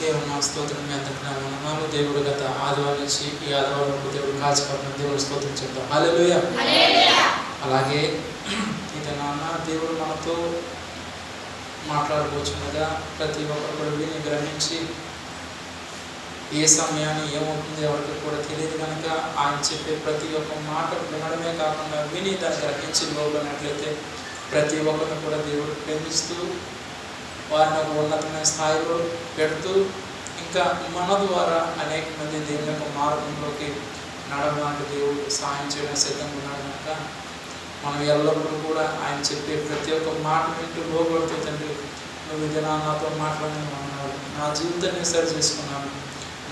దేవుని స్తోత్రం మీ అందరికీ నా వందనాలు. దేవుడు గత ఆదివారం నుంచి ఈ ఆదివారం వరకు దేవుడు కాచిపడిన దేవుడు స్తోత్రం చెప్తాం. హల్లెలూయా. అలాగే ఇది నాన్న దేవుడు మనతో మాట్లాడుకోవచ్చునగా ప్రతి ఒక్కరు కూడా విని గ్రహించి ఏ సమయాన్ని ఏమవుతుంది ఎవరికి కూడా తెలియదు కనుక ఆయన చెప్పే ప్రతి ఒక్క మాట వినడమే కాకుండా విని దాన్ని గ్రహించి లోబడినట్లయితే ప్రతి ఒక్కరిని కూడా దేవుడు ప్రేమిస్తూ వారిని ఒక ఉన్నతమైన స్థాయిలో పెడుతూ ఇంకా మన ద్వారా అనేక మంది దేవుని యొక్క మార్గంలోకి నడవడానికి దేవుడు సహాయం చేయడం సిద్ధంగా ఉన్నాడు కనుక మనం ఎల్లప్పుడూ కూడా ఆయన చెప్పే ప్రతి ఒక్క మాట వింటూ లోబడుతూ తండ్రి నువ్వు ఇది నాతో మాట్లాడని అన్నాడు, నా జీవితాన్ని సరి చేసుకున్నాను,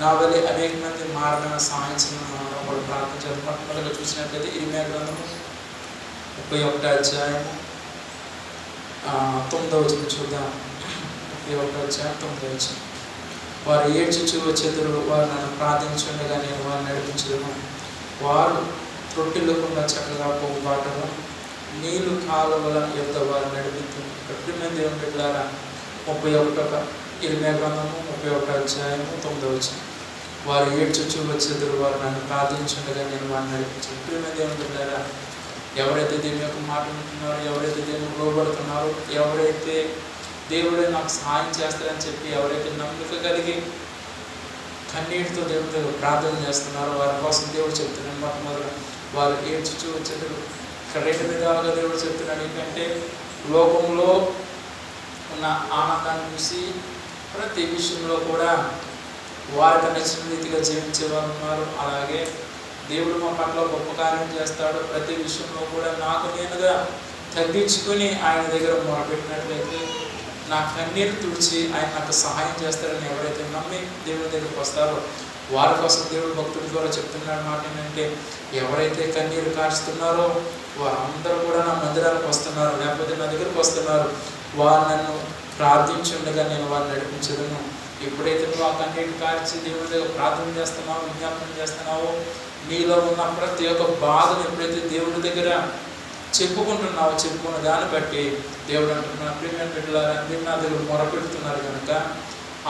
నా వల్ల అనేక మంది మారడానికి సహాయం చేయమని కూడా ప్రార్థన చేద్దాం. మొట్టమొదటిగా చూసినట్లయితే ఇర్మీయా గ్రంథము 31వ అధ్యాయము 9వ వచనం చూద్దాం. 31వ అధ్యాయం 9వ వచనం. వారు ఏడ్చుచూ వచ్చేదురు, వారు నన్ను ప్రార్థించుండగా నేను వారిని నడిపించదును. వారు త్రొట్టిల్లకుండా చక్కగా పోగు బాటను నీళ్లు కాలువల యొద్ద వారు నడిపిస్తుంది. ప్రతి మంది దేవుని బిడ్డలారా 31వ ఇర్మీయా గ్రంథము 31వ అధ్యాయము 9వ వచనం. వారు ఏడ్చుచూ వచ్చేదురు, వారు నన్ను ప్రార్థించుండగా నేను వారిని నడిపించను. ప్రతి మంది దేవుని బిడ్డలారా, ఎవరైతే దేవుని యొక్క మాట వింటున్నారో, ఎవరైతే దేవుని లోబడుతున్నారో, ఎవరైతే దేవుడే నాకు సహాయం చేస్తారని చెప్పి ఎవరైతే నమ్మక కలిగి కన్నీటితో దేవుని దగ్గర ప్రార్థన చేస్తున్నారో వారి కోసం దేవుడు చెప్తున్నాడు. మొట్టమొదటి వారు ఏడ్చుచూ వచ్చేటప్పుడు ఇక్కడ 2 విధాలుగా దేవుడు చెప్తున్నాడు. ఏంటంటే లోకంలో ఉన్న ఆనందాన్ని చూసి ప్రతి విషయంలో కూడా వారికి నచ్చిన రీతిగా జీవించేవారు ఉన్నారు. అలాగే దేవుడు మా పట్ల గొప్ప కార్యం చేస్తాడు, ప్రతి విషయంలో కూడా నాకు నేనుగా తగ్గించుకొని ఆయన దగ్గర మొరపెట్టినట్లయితే నా కన్నీరు తుడిచి ఆయన నాకు సహాయం చేస్తారని ఎవరైతే నమ్మి దేవుని దగ్గరికి వస్తారో వారి కోసం దేవుడు భక్తుల ద్వారా చెప్తున్నాడు మాట ఏంటంటే, ఎవరైతే కన్నీరు కారుస్తున్నారో వారందరూ కూడా నా మందిరానికి వస్తున్నారు, లేకపోతే నా దగ్గరికి వస్తున్నారు, వారు నన్ను ప్రార్థించుండగా నేను వారిని నడిపించదును. ఎప్పుడైతే నువ్వు ఆ కన్నీరు కార్చి దేవుని దగ్గర ప్రార్థన చేస్తున్నావో, విజ్ఞాపనం చేస్తున్నావో, నీలో ఉన్న ప్రతి ఒక్క బాధను ఎప్పుడైతే దేవుడి దగ్గర చెప్పుకున్న దాన్ని బట్టి దేవుడు అంటున్నాడు, ప్రియమైన బిడ్డలారా మీరు నా దగ్గర మొర పెడుతున్నారు కనుక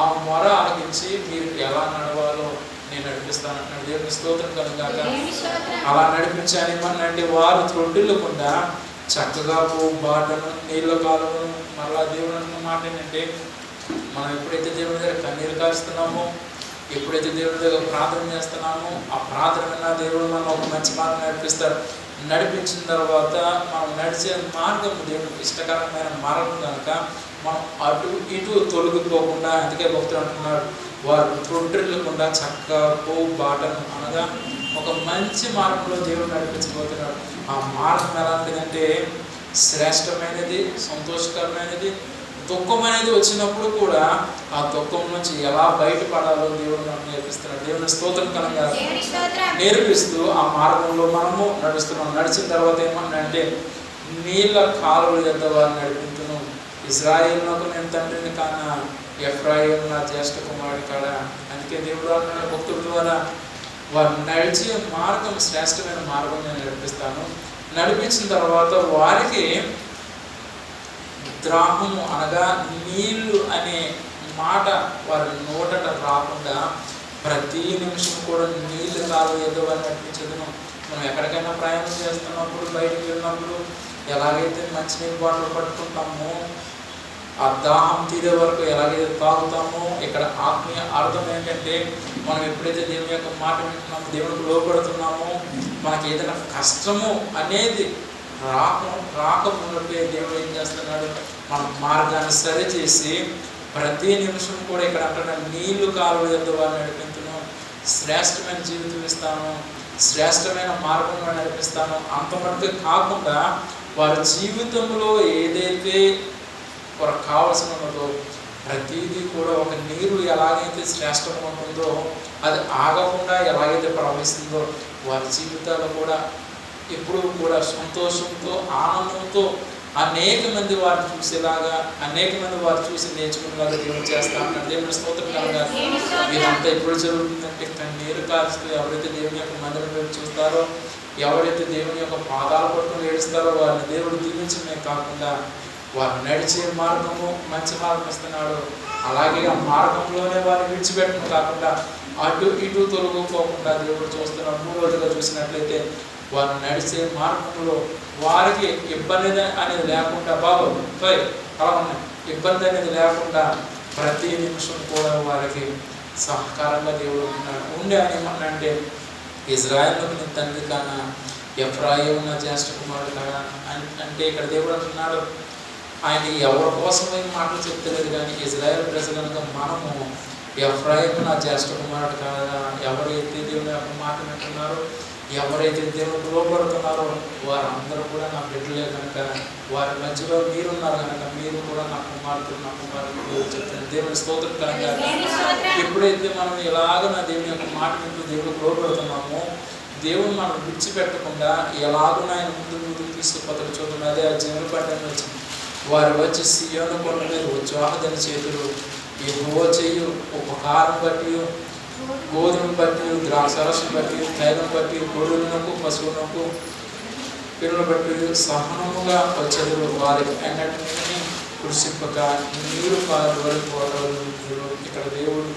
ఆ మొర ఆలకించి మీరు ఎలా నడవాలో నేను నడిపిస్తానంటున్నాడు. దేవుని స్తోత్రం కనుక అలా నడిపించాలి అంటే వారు త్రొట్టిల్లకుండా చక్కగా బాటను నీళ్ళ కాలువను మరలా దేవుడు అంటున్న మాట ఏంటంటే, మనం ఎప్పుడైతే దేవుని దగ్గర కన్నీరు కారుస్తున్నామో, ఎప్పుడైతే దేవుని దగ్గర ప్రార్థన చేస్తున్నామో ఆ ప్రార్థన విన్నా దేవుడు మనం ఒక మంచి మార్గం నడిపిస్తాడు. నడిపించిన తర్వాత మనం నడిచే మార్గం దేవుడికి ఇష్టకరమైన మార్గం కనుక మనం అటు ఇటు తొలగిపోకుండా, అందుకే భక్తులు అంటున్నాడు వారు త్రొట్టిల్లకుండా చక్కగా బాటను అనగా ఒక మంచి మార్గంలో దేవుడు నడిపించబోతున్నాడు. ఆ మార్గం ఎలాంటిదంటే శ్రేష్టమైనది, సంతోషకరమైనది. దుఃఖం అనేది వచ్చినప్పుడు కూడా ఆ దుఃఖం నుంచి ఎలా బయటపడాలో దేవుడు మనకు నేర్పిస్తున్నాడు. దేవుని స్తోత్రం కనుక నేర్పిస్తూ ఆ మార్గంలో మనము నడుస్తున్నాం. నడిచిన తర్వాత ఏమన్నంటే నీళ్ళ కాలువల యొద్ద వారిని నడిపించును. ఇశ్రాయేలునకు నేను తండ్రిని కాన, ఎఫ్రాయిము నా జ్యేష్ఠ కుమారుడి కాడ. అందుకే దేవుడు అన్న భక్తుల ద్వారా వారు నడిచే మార్గం శ్రేష్టమైన మార్గం నేను నడిపిస్తాను. నడిపించిన తర్వాత వారికి ద్రాహము అనగా నీళ్ళు అనే మాట వారి నోటట రాకుండా ప్రతి నిమిషం కూడా నీళ్ళు కాలు ఏదో అని నడిపించదును. మనం ఎక్కడికైనా ప్రయాణం చేస్తున్నప్పుడు, బయటికి వెళ్ళినప్పుడు ఎలాగైతే మంచినీళ్ళు బాటలు పట్టుకుంటామో, ఆ దాహం తీరే వరకు ఎలాగైతే తాగుతామో, ఇక్కడ ఆత్మీయ అర్థం ఏంటంటే మనం ఎప్పుడైతే దేవుని యొక్క మాట వింటున్నామో, దేవునికి లోపడుతున్నామో, మనకి ఏదైనా కష్టము అనేది రాకముందే దేవుడు ఏం చేస్తున్నాడు, మన మార్గాన్ని సరిచేసి ప్రతి నిమిషం కూడా ఇక్కడ అంటున్న నీళ్లు కాలువ యొద్ద వారిని నడిపించును, శ్రేష్టమైన జీవితం ఇస్తాను, శ్రేష్టమైన మార్గంలో నడిపిస్తాను. అంత మటుకు కాకుండా వారి జీవితంలో ఏదైతే వారికి కావాల్సిన ఉన్నదో ప్రతిదీ కూడా ఒక నీరు ఎలాగైతే శ్రేష్టంగా ఉంటుందో అది ఆగకుండా ఎలాగైతే ప్రవహిస్తుందో వారి జీవితాలు కూడా ఎప్పుడూ కూడా సంతోషంతో, ఆనందంతో అనేక మంది వారిని చూసేలాగా, అనేక మంది వారు చూసి నేర్చుకునేలాగా దేవుడు చేస్తా ఉంటాడు. దేవుని స్తోత్రం కలగా ఇదంతా ఎప్పుడు జరుగుతుందంటే కన్నీరు కారుస్తూ ఎవరైతే దేవుని యొక్క మందిరం వైపు చూస్తారో, ఎవరైతే దేవుని యొక్క పాదాల పట్టుకుని ఏడుస్తారో వారిని దేవుడు దీవించడమే కాకుండా వారు నడిచే మార్గము మంచి మార్గం ఇస్తున్నాడు. అలాగే ఆ మార్గంలోనే వారిని విడిచిపెట్టడం కాకుండా అటు ఇటు తొలగిపోకుండా దేవుడు చూస్తున్నాడు. మూడవదిగా చూసినట్లయితే వారు నడిచే మార్గంలో వారికి ఇబ్బంది అనేది లేకుండా బాబు అలా ఉన్నాయి, ఇబ్బంది అనేది లేకుండా ప్రతి నిమిషం కూడా వారికి సహకారంగా దేవుడు ఉండే అని ఏమన్నంటే ఇజ్రాయేలుకి నేను తండ్రి కానా, ఎఫ్రాయిము నా జ్యేష్ఠ కుమారుడు కానా అంటే ఇక్కడ దేవుడు అంటున్నాడు. ఆయన ఎవరి కోసమే మాటలు చెప్తలేదు, కానీ ఇజ్రాయేల్ ప్రజలనుక మనము ఎఫ్రాయిము నా జ్యేష్ఠ కుమారుడు కాదా, ఎవరైతే దేవుని యొక్క మాట వింటున్నారో, ఎవరైతే దేవుడు లోపడుతున్నారో వారందరూ కూడా నా బిడ్డలే కనుక, వారి మధ్యలో మీరున్నారు కనుక మీరు కూడా నా కుమారుడు చెప్తాను. దేవుని స్తోత్రం కనుక ఎప్పుడైతే మనం ఇలాగ నా దేవుని యొక్క మాట వింటూ దేవుడు లోపడుతున్నామో, దేవుని మనం విడిచిపెట్టకుండా ఎలాగో ఆయన ముందుకు తీసుకుపోతాడు. చూడండి, అదే ఆ జనుల పట్టణం వచ్చింది. వారు వచ్చి సీయోను కొండ మీద ఉత్సాహదని చేతులు యెహోవా చేయు ఉపకారం బట్టి, గోధుమ బట్టి, ద్రాక్షరసం బట్టి, తైలం బట్టి, గొర్రెలకు పశువులకు పిల్లలు బట్టి సహనముగా వచ్చేది. వారికి అన్నిటిని కృషింపక నీరు పారువలు. ఇక్కడ దేవుడు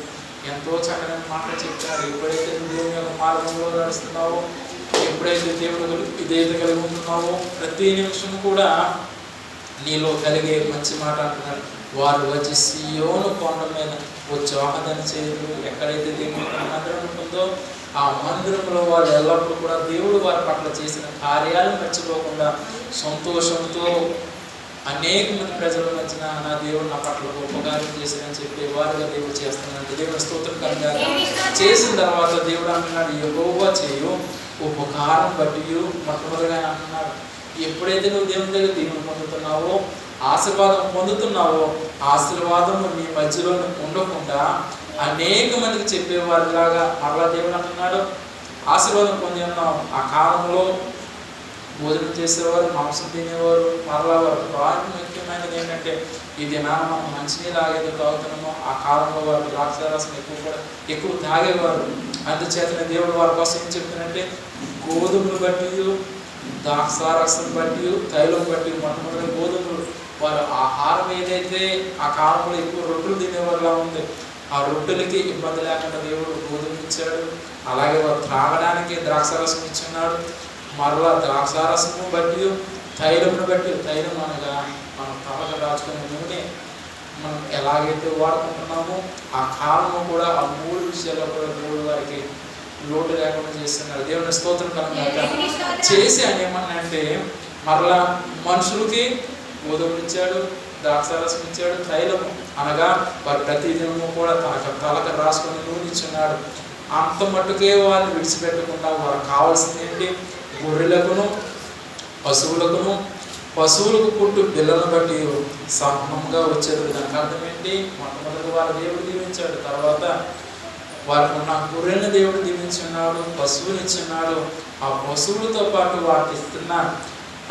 ఎంతో చక్కని మాటలు చెప్తాడు. ఎప్పుడైతే దేవుని యొక్క మార్గంలో నడుస్తున్నావో, ఎప్పుడైతే దేవుడు ఇదైతే కలిగి ఉంటున్నావో, ప్రతి నిమిషం కూడా నీలో కలిగే మంచి మాట అంటున్నాడు. వారు వచ్చి సీయోను కొండ మీద ఉత్సాహదని చేయదు. ఎక్కడైతే దేవుని మందిరం ఉంటుందో ఆ మందిరంలో వాళ్ళు ఎల్లప్పుడూ కూడా దేవుడు వారి పట్ల చేసిన కార్యాలను మర్చిపోకుండా సంతోషంతో అనేక మంది ప్రజల మధ్యన నా దేవుడు నా పట్ల ఉపకారం చేశారని చెప్పి వారుగా దేవుడు చేస్తున్నాడు. దేవుని స్తోత్రం కనుక చేసిన తర్వాత దేవుడు అంటున్నాడు, యెహోవా చేయు ఉపకారం బట్టి. మొట్టమొదటిగా అంటున్నాడు, ఎప్పుడైతే నువ్వు దేవుని దగ్గర దీవుని పొందుతున్నావో, ఆశీర్వాదం పొందుతున్నావో, ఆశీర్వాదము నీ మధ్యలో ఉండకుండా అనేక మందికి చెప్పేవారిలాగా మరలా దేవుడు అంటున్నాడు, ఆశీర్వాదం పొంది ఉన్నాం. ఆ కాలంలో భోజనం చేసేవారు, మాంసం తినేవారు, మరలా వారు వారికి ముఖ్యమైనది ఏంటంటే ఈ దినాన మనం మంచినీళ్ళు ఆగేది తాగుతున్నామో, ఆ కాలంలో వారు ద్రాక్షారసం ఎక్కువ తాగేవారు. అందుచేతనే దేవుడు వారి కోసం ఏం చెప్తున్నాడంటే గోధుమలు బట్టి, ద్రాక్షారసం బట్టి, తైలం బట్టి, మొట్టమొదటి గోధుమలు వారు ఆహారం ఏదైతే ఆ కాలంలో ఎక్కువ రొట్టెలు తినేవారులా ఉంది, ఆ రొట్టెలకి ఇబ్బంది లేకుండా దేవుడు గోధుమ ఇచ్చాడు. అలాగే వారు త్రాగడానికి ద్రాక్షారసం ఇచ్చున్నాడు. మరలా ద్రాక్షారసము బట్టి, తైలమును బట్టి, తైలం అనగా మనం తలకు రాచుకునే నూనె మనం ఎలాగైతే వాడుకుంటున్నామో ఆ కాలము కూడా ఆ మూడు విషయాల్లో కూడా దేవుడు వారికి లోటు లేకుండా చేస్తున్నాడు. దేవుని స్తోత్రం కనుక చేసి ఆయన ఏమన్నా అంటే మరలా మనుషులకి గోధుమలు ఇచ్చాడు, ద్రాక్షారసం ఇచ్చాడు, తైలము అనగా వారు ప్రతిదినము కూడా తలకు రాసుకొని నూనె ఇచ్చున్నాడు. అంత మట్టుకే వారిని విడిచిపెట్టకుండా వారు కావాల్సింది ఏంటి, గొర్రెలకును పశువులకు పుట్టు పిల్లలను బట్టి సహనంగా వచ్చేది. దానికి అర్థం ఏంటి, మొట్టమొదటి వారు దేవుడు దీవించాడు, తర్వాత వారికి ఉన్న గొర్రెలను దేవుడు దీవించున్నాడు, పశువులు ఇచ్చున్నాడు. ఆ పశువులతో పాటు వాటికి ఇస్తున్న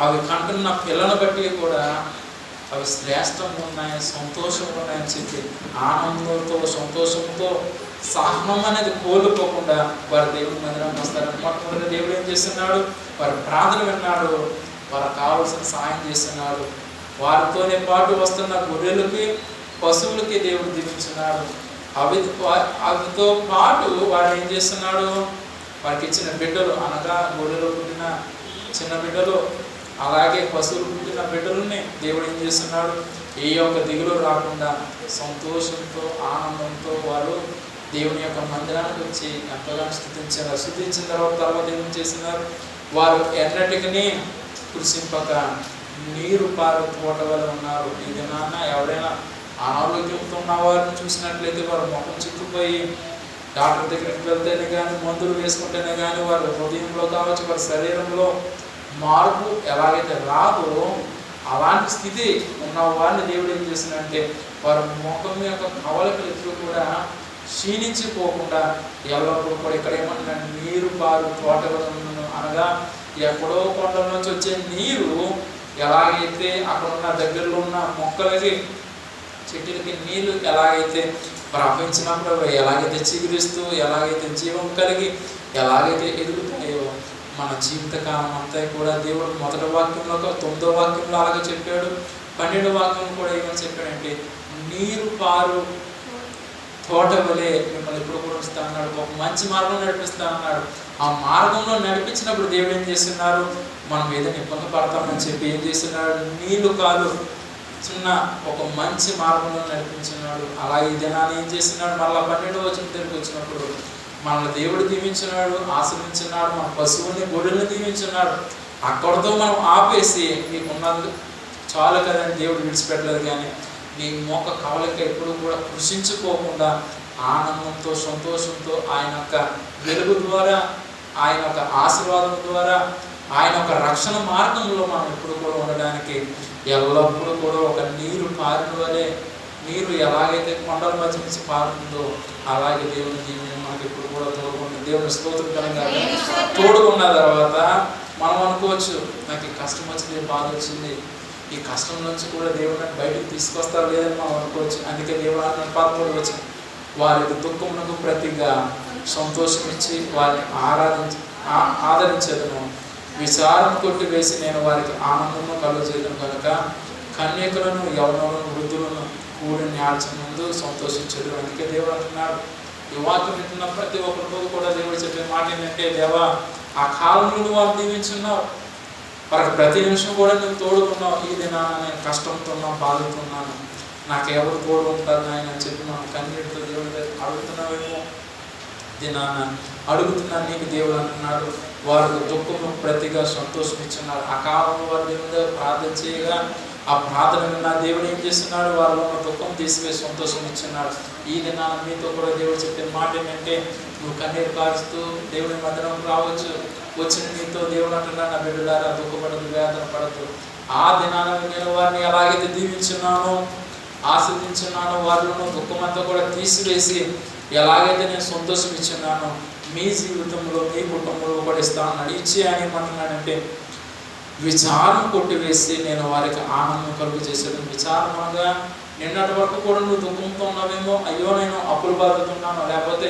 అవి కంటున్న పిల్లలను బట్టి కూడా అవి శ్రేష్టంగా ఉన్నాయి, సంతోషంగా ఉన్నాయని చెప్పి ఆనందంతో సంతోషంతో సహనం అనేది కోల్పోకుండా వారి దేవుని మందిరానికి వస్తారు. మొట్టమొదటి దేవుడు ఏం చేస్తున్నాడు, వారి ప్రార్థన విన్నాడు, వారికి కావాల్సిన సాయం చేస్తున్నాడు. వారితోనే పాటు వస్తున్న గొర్రెలకి పశువులకి దేవుడు దీవించున్నాడు. అవితో పాటు వారు ఏం చేస్తున్నాడు, వారికి ఇచ్చిన బిడ్డలు అనగా గొర్రెలు పుట్టిన చిన్న బిడ్డలు, అలాగే పశువులు పుట్టిన బిడ్డలని దేవుడు ఏం చేస్తున్నాడు, ఏ యొక్క దిగులు రాకుండా సంతోషంతో ఆనందంతో వారు దేవుని యొక్క మందిరానికి వచ్చి ఎంతగానో స్తుతించారు. స్తుతించిన తర్వాత ఏం చేస్తున్నారు, వారు ఎన్నటికీ కృషింపక నీరు పారు తోట వల్ల ఉన్నారు. ఈ దినాన్న ఎవరైనా అనారోగ్యంతో ఉన్న వారిని చూసినట్లయితే వారు ముఖం చిక్కుపోయి డాక్టర్ దగ్గరికి వెళ్తేనే కానీ, మందులు వేసుకుంటేనే కానీ వారి హృదయంలో కావచ్చు, వారి శరీరంలో మార్పు ఎలాగైతే రాదో అలాంటి స్థితి ఉన్న వారిని దేవుడు ఏం చేస్తున్నాడంటే వారి ముఖం యొక్క కవలికలు ఎప్పుడు కూడా క్షీణించిపోకుండా ఎల్లప్పుడూ కూడా ఇక్కడ ఏమన్నా నీరు పారు తోటలో అనగా ఎక్కడో కొండల నుంచి వచ్చే నీరు ఎలాగైతే అక్కడ ఉన్న దగ్గరలో ఉన్న మొక్కలకి చెట్టులకి నీళ్ళు ఎలాగైతే ప్రవహించినప్పుడు ఎలాగైతే చిగురిస్తూ ఎలాగైతే జీవం కలిగి ఎలాగైతే ఎదుగుతాయో మన జీవితకాలం అంతా కూడా దేవుడు మొదటి వాక్యంలో 9వ వాక్యంలో అలాగే చెప్పాడు. 12వ వాక్యం కూడా ఏమని చెప్పాడంటే, నీరు పారు తోట వలె మిమ్మల్ని ఎప్పుడు కూడా ఉంచుతా అన్నాడు, ఒక మంచి మార్గం నడిపిస్తా అన్నాడు. ఆ మార్గంలో నడిపించినప్పుడు దేవుడు ఏం చేస్తున్నారు, మనం ఏదైనా ఇబ్బంది పడతామని చెప్పి ఏం చేస్తున్నాడు, నీళ్లు కాదు చిన్న ఒక మంచి మార్గంలో నడిపించున్నాడు. అలా ఈ దినాన్ని ఏం చేస్తున్నాడు, మళ్ళీ 12వ వచనం దగ్గరికి వచ్చినప్పుడు మనల్ని దేవుడు దీవించున్నాడు, ఆశ్రయించున్నాడు, మన పశువుల్ని గొర్రెల్ని దీవించున్నాడు. అక్కడితో మనం ఆపేసి మీకున్నది చాలు కదని దేవుడు విడిచిపెట్టలేదు. కానీ నీ మోక కవలిక ఎప్పుడు కూడా కృషించుకోకుండా ఆనందంతో సంతోషంతో ఆయన యొక్క వెలుగు ద్వారా, ఆయన యొక్క ఆశీర్వాదం ద్వారా, ఆయన యొక్క రక్షణ మార్గంలో మనం ఎప్పుడు కూడా ఉండడానికి ఎల్లప్పుడూ కూడా ఒక నీరు పారిన వలె, నీరు ఎలాగైతే కొండల మధ్య నుంచి పారుతుందో అలాగే దేవుని దీవెన మనకి ఇప్పుడు కూడా తోడుకుంటుంది. దేవుని స్తోత్రకరంగా తోడుకున్న తర్వాత మనం అనుకోవచ్చు, నాకు ఈ కష్టం వచ్చింది, బాధ వచ్చింది, ఈ కష్టం నుంచి కూడా దేవుడు బయటకు తీసుకొస్తారు లేదని మనం అనుకోవచ్చు. అందుకే దేవుడు అన్న 13వ వచనం, వారికి దుఃఖమునకు ప్రతిగా సంతోషం ఇచ్చి వారిని ఆదరించేదను, విచారం కొట్టివేసి నేను వారికి ఆనందము కలుగజేయడం కనుక కన్యకులను యవ్వనులను వృద్ధులను కూడి న్యాల్చిన ముందు సంతోషించదు. అందుకే దేవుడు అంటున్నాడు, ఈ వాక్యం వింటున్న ప్రతి ఒక్కరితో కూడా దేవుడు చెప్పే మాట ఏంటంటే, దేవా ఆ కాలంలో వారు దీవించున్నావు, వారికి ప్రతి నిమిషం కూడా నువ్వు తోడుకున్నావు. ఈ దినాన నేను కష్టంతో ఉన్నాను, బాధతున్నాను, నాకు ఎవరు తోడు ఉంటారు నాయన అని చెప్పి మనం కన్నీటితో దేవుడి దగ్గర అడుగుతున్నావేమో. దినాన అడుగుతున్నాను నీకు దేవుడు అంటున్నాడు, వారు దుఃఖము ప్రతిగా సంతోషం ఇచ్చున్నారు. ఆ కాలంలో వారు దేవుడి దగ్గర ప్రార్థన చేయగా ఆ ప్రార్థన నా దేవుడు ఏం చేస్తున్నాడు, వారిలో ఉన్న దుఃఖం తీసివేసి సంతోషం ఇచ్చున్నాడు. ఈ దినాన మీతో కూడా దేవుడు చెప్పే మాట ఏంటంటే, నువ్వు కన్నీరు కారుస్తూ దేవుని మధ్యలో రావచ్చు, వచ్చిన నీతో దేవుడు అంటున్నాడు, నా బిడ్డలారా దుఃఖపడదు, వేదన పడద్దు. ఆ దినాన నేను వారిని ఎలాగైతే దీవించున్నానో, ఆశీర్వదించున్నానో, వారిలో దుఃఖమంతా కూడా తీసివేసి ఎలాగైతే నేను సంతోషం ఇచ్చున్నానో మీ జీవితంలో మీ కుటుంబంలో కూడా ఇస్తాను. ఇచ్చి ఆయన ఏమంటున్నాడంటే, విచారం కొట్టివేసి నేను వారికి ఆనందం కలుగు చేసేది. విచారం అనగా నిన్నటి వరకు కూడా నువ్వు దుఃఖంతో ఉన్నావేమో, అయ్యో నేను అప్పులు బాధతున్నాను, లేకపోతే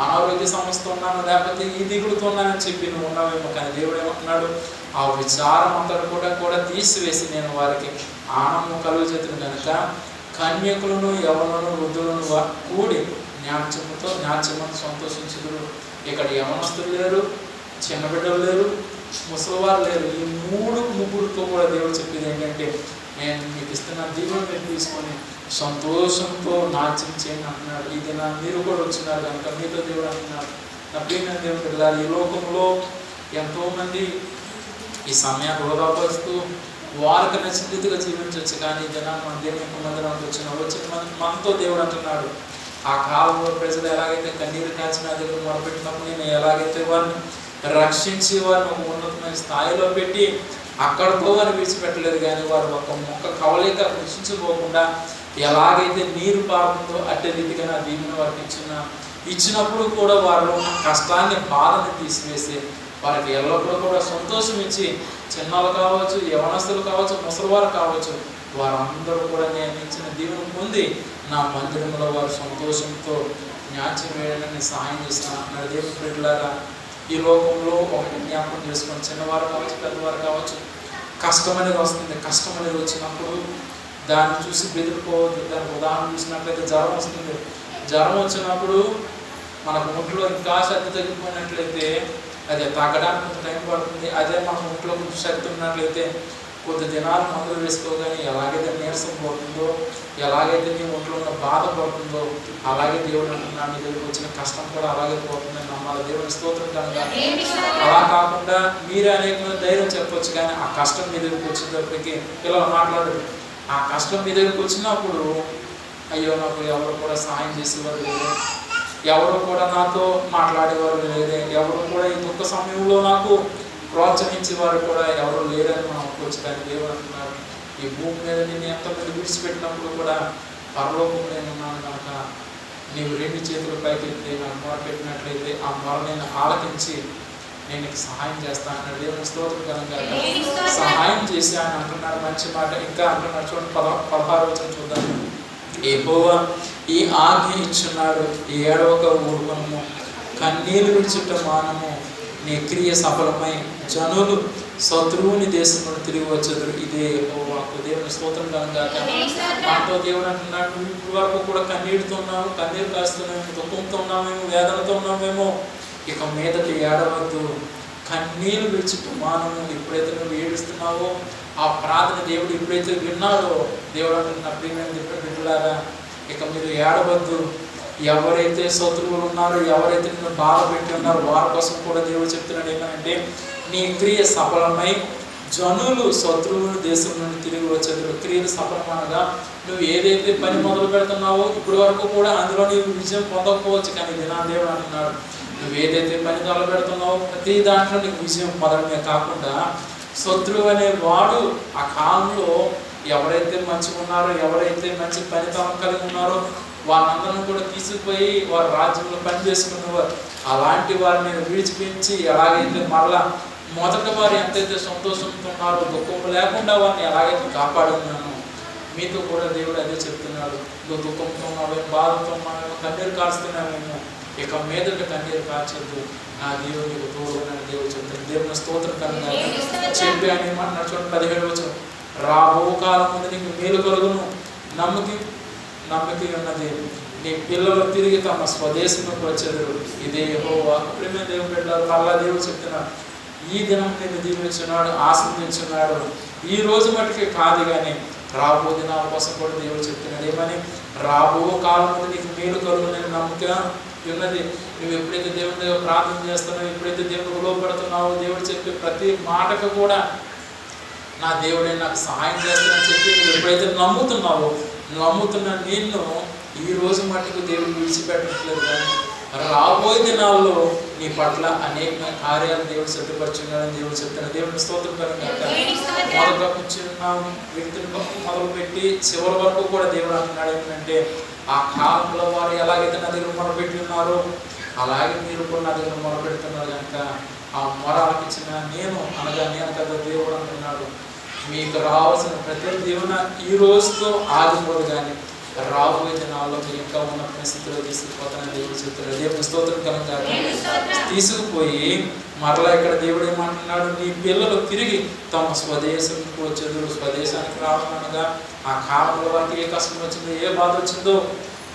అనారోగ్య సమస్యతో ఉన్నాను, లేకపోతే ఈ దిగులుతో ఉన్నానని చెప్పి నువ్వు ఉన్నావేమో. కానీ దేవుడు ఏమంటున్నాడు, ఆ విచారం అంతా కూడా తీసివేసి నేను వారికి ఆనందం కలుగు చేతును కనుక కన్యకులను యవ్వనులను వృద్ధులను కూడి న్యాచ్యమని సంతోషించుదురు. ఇక్కడ యవనస్తులు లేరు, చిన్న బిడ్డలు లేరు, ముసలివారు లేరు. ఈ ముగ్గురితో కూడా దేవుడు చెప్పేది ఏంటంటే, నేను మీకు ఇస్తున్న దీవెన మీరు తీసుకొని సంతోషంతో నాట్యం చేయండి అంటున్నాడు. ఈ దిన మీరు కూడా వచ్చినారు కనుక మీతో దేవుడు అంటున్నాడు, నా ప్రియమైన దేవుడు పిల్లలు, ఈ లోకంలో ఎంతోమంది ఈ సమయాన్ని వృధాపరుస్తూ వారికి నచ్చిన రీతిగా జీవించవచ్చు. కానీ ఈ దినాన్ని మన దేవుని మందిరానికి వచ్చిన మనతో దేవుడు అంటున్నాడు, ఆ కాలంలో ప్రజలు ఎలాగైతే కన్నీరు కాల్చి నా దగ్గర మొదలుపెట్టినప్పుడు నేను ఎలాగైతే వారిని రక్షించి వారిని ఒక ఉన్నతమైన స్థాయిలో పెట్టి అక్కడితో వారిని విడిచిపెట్టలేదు. కానీ వారు ఒక మొక్క కవలిక కృషించుకోకుండా ఎలాగైతే నీరు పారుతుందో అట్టే రీతిగా నా దీవెన వారికి ఇచ్చినప్పుడు కూడా వారిలో కష్టాన్ని బాధని తీసివేసి వారికి ఎల్లప్పుడూ కూడా సంతోషం ఇచ్చి, చిన్నలు కావచ్చు, యవనస్తులు కావచ్చు, ముసలివారు కావచ్చు, వారందరూ కూడా నేను ఇచ్చిన దీవెన పొంది నా మందిరంలో వారు సంతోషంతో న్యాయం వేయడానికి సహాయం చేస్తాను అంటున్నాడు. దేవుని బిడ్డలారా, ఈ లోకంలో ఒకటి జ్ఞాపకం చేసుకొని, చిన్నవారు కావచ్చు, పెద్దవారు కావచ్చు, కష్టం అనేది వస్తుంది. కష్టం అనేది వచ్చినప్పుడు దాన్ని చూసి బెదిరిపోవద్దు. దానికి ఉదాహరణ చూసినట్లయితే జ్వరం వస్తుంది. జ్వరం వచ్చినప్పుడు మనకు ఒంట్లో ఇంకా శక్తి తగ్గిపోయినట్లయితే అది తగ్గడానికి కొంత టైం పడుతుంది. అదే మన ఒంట్లో కొంచెం శక్తి ఉన్నట్లయితే కొద్ది దినాలు మందులు వేసుకోగానే ఎలాగైతే నీరసం పోతుందో, ఎలాగైతే నీ ఒంట్లో ఉన్న బాధ పడుతుందో, అలాగే దేవుడు అంటున్నాడు, నీ దగ్గరికి వచ్చిన కష్టం కూడా అలాగే పోతుందని నమ్మాలి. దేవుని స్తోత్రం కనుక అలా కాకుండా మీరే అనేకమైన ధైర్యం చెప్పొచ్చు. కానీ ఆ కష్టం మీ దగ్గరికి వచ్చేటప్పటికి పిల్లలు మాట్లాడరు. ఆ కష్టం మీ దగ్గరికి వచ్చినప్పుడు అయ్యో నాకు ఎవరు కూడా సహాయం చేసేవారు లేదే, ఎవరు కూడా నాతో మాట్లాడేవారు లేదే, ఎవరు కూడా ఈ దుఃఖ సమయంలో నాకు ప్రోత్సహించేవారు కూడా ఎవరు లేరని మనం అనుకోవచ్చు. కానీ దేవుడు అంటున్నాడు, ఈ భూమి మీద నేను ఎంతమంది విడిచిపెట్టినప్పుడు కూడా పరలోకంలో నేను ఉన్నాను కనుక నీవు 2 చేతుల పైకి ఎత్తి నాకు మొరపెట్టినట్లయితే ఆ మొర నేను ఆలకించి నేను నీకు సహాయం చేస్తాను అన్నాడు. దేవుని స్తోత్రం కనుక సహాయం చేసి ఆయన అంటున్నాడు మంచి మాట. ఇంకా అంటున్నాడు, చూడండి 16వ వచనం చూద్దాం. యెహోవా ఈ ఆజ్ఞ ఇచ్చున్నాడు, ఏడవక ఊరుకొనుము, కన్నీరు విడిచుట మానము, నీ క్రియ సఫలమై జనులు శత్రువుని దేశం నుండి తిరిగి వచ్చేది. ఇదే యెహోవాకు. దేవుని స్తోత్రం కలుగాక. మాతో దేవుడు అంటున్నాడు, నువ్వు ఇప్పుడు వరకు కూడా కన్నీటితో ఉన్నావు, కన్నీరు కాస్తున్నావు, దుఃఖంతో ఉన్నామేమో, వేదనతో ఉన్నామేమో, ఇక మీదటి ఏడవద్దు. కన్నీరు విడిచిట్టు మానము. ఎప్పుడైతే నువ్వు ఏడుస్తున్నావో ఆ ప్రార్థన దేవుడు ఎప్పుడైతే విన్నాడో, దేవుడు అంటున్న ప్రియమైన బిడ్డలారా, ఇక మీరు ఏడవద్దు. ఎవరైతే శత్రువులు ఉన్నారో, ఎవరైతే నిన్ను బాధ పెట్టి ఉన్నారో వారి కోసం కూడా దేవుడు చెప్తున్నాడు ఏమనంటే, నీ క్రియ సఫలమై జనులు శత్రువులు దేశం నుండి తిరిగి వచ్చేది. క్రియలు సఫలమనగా నువ్వు ఏదైతే పని మొదలు పెడుతున్నావో ఇప్పటి వరకు కూడా అందులో నీవు విజయం పొందకపోవచ్చు, కానీ దేవుడు అంటున్నాడు, నువ్వు ఏదైతే పని మొదలు పెడుతున్నావో ప్రతి దాంట్లో నీకు విజయం పొందడమే కాకుండా శత్రువు అనే వాడు ఆ కాలంలో ఎవరైతే మంచిగా ఉన్నారో, ఎవరైతే మంచి పనితనం కలిగి ఉన్నారో వారందరం కూడా తీసుకుపోయి వారి రాజ్యంలో పనిచేసుకునేవారు. అలాంటి వారిని విడిచిపించి ఎలాగైతే మరలా మొదట వారు ఎంతైతే సంతోషంతో ఉన్నారో, దుఃఖం లేకుండా వారిని ఎలాగైతే కాపాడున్నాను, మీతో కూడా దేవుడు అదే చెప్తున్నాడు. నువ్వు దుఃఖంతో ఉన్నావేమో, బాధతో ఉన్నావేమో, కన్నీరు కారుస్తున్నావేమో, ఇక మీదట కన్నీరు కార్చొద్దు, నా దేవుడు నీకు తోడునని దేవుడు చెప్తాడు. దేవుని స్తోత్రం కలుగును. చెప్పి ఆయన ఏమంటున్నాడు చూడండి, 17వ వచనం, రాబో కాలం ముందు నీకు మేలు కలుగును, నమ్మకి ఉన్నది, నీ పిల్లలు తిరిగి తమ స్వదేశంలోకి వచ్చేది. ఇదే యెహోవా. ప్రేమ దేవుడు పెట్టారు. మళ్ళా దేవుడు చెప్తున్నాడు, ఈ దినం నేను దీవించున్నాడు, ఆశీర్వదించున్నాడు. ఈ రోజు మటుకే కాదు కానీ రాబో దినాల కోసం కూడా దేవుడు చెప్తున్నాడు. ఏమని? రాబో కాలం ముందు నీకు మేలు కలుగునని నమ్మక ఉన్నది. నువ్వు ఎప్పుడైతే దేవుని దగ్గర ప్రార్థన చేస్తున్నావు, ఎప్పుడైతే దేవుడు లోపడుతున్నావో, దేవుడు చెప్పే ప్రతి మాటకు కూడా నా దేవుడే నాకు సహాయం చేస్తానని చెప్పి నువ్వు ఎప్పుడైతే నమ్ముతున్న నిన్ను ఈ రోజు మట్టుకు దేవుడు విడిచిపెట్టట్లేదు, కానీ రాబోయే దినాల్లో నీ పట్ల అనేక కార్యాలు దేవుడు సిద్ధపరుచున్నాడని దేవుడు చెప్తున్నాడు. దేవుడిని స్తోత్రం కలుగుగాక. మొదట కూర్చున్న వ్యక్తులు మొదలుపెట్టి చివరి వరకు కూడా దేవుడు అంటున్నాడు ఏంటంటే, ఆ కాలంలో వారు ఎలాగైతే నా దగ్గర మొరపెట్టి ఉన్నారో అలాగే మీరు కూడా నా దగ్గర మొరపెడుతున్నారు కనుక ఆ మొర ఆలకించిన నేను కదా దేవుడు అంటున్నాడు, మీకు రావాల్సిన ప్రతి దేవున ఈ రోజుతో ఆగిపోదు, కానీ రాబోయే దినాల్లో మీరు ఇంకా ఉన్న పరిస్థితిలో తీసుకుపోతానని దేవుడు చెప్తున్నాడు. దేవుని స్తోత్రం కలుగుగాక. తీసుకుపోయి మరలా ఇక్కడ దేవుడు ఏమంటున్నాడు, నీ పిల్లలు తిరిగి తమ స్వదేశంకు వచ్చేందుకు. స్వదేశానికి రావడం అనగా ఆ కాలంలో వారికి ఏ కష్టం వచ్చిందో, ఏ బాధ వచ్చిందో,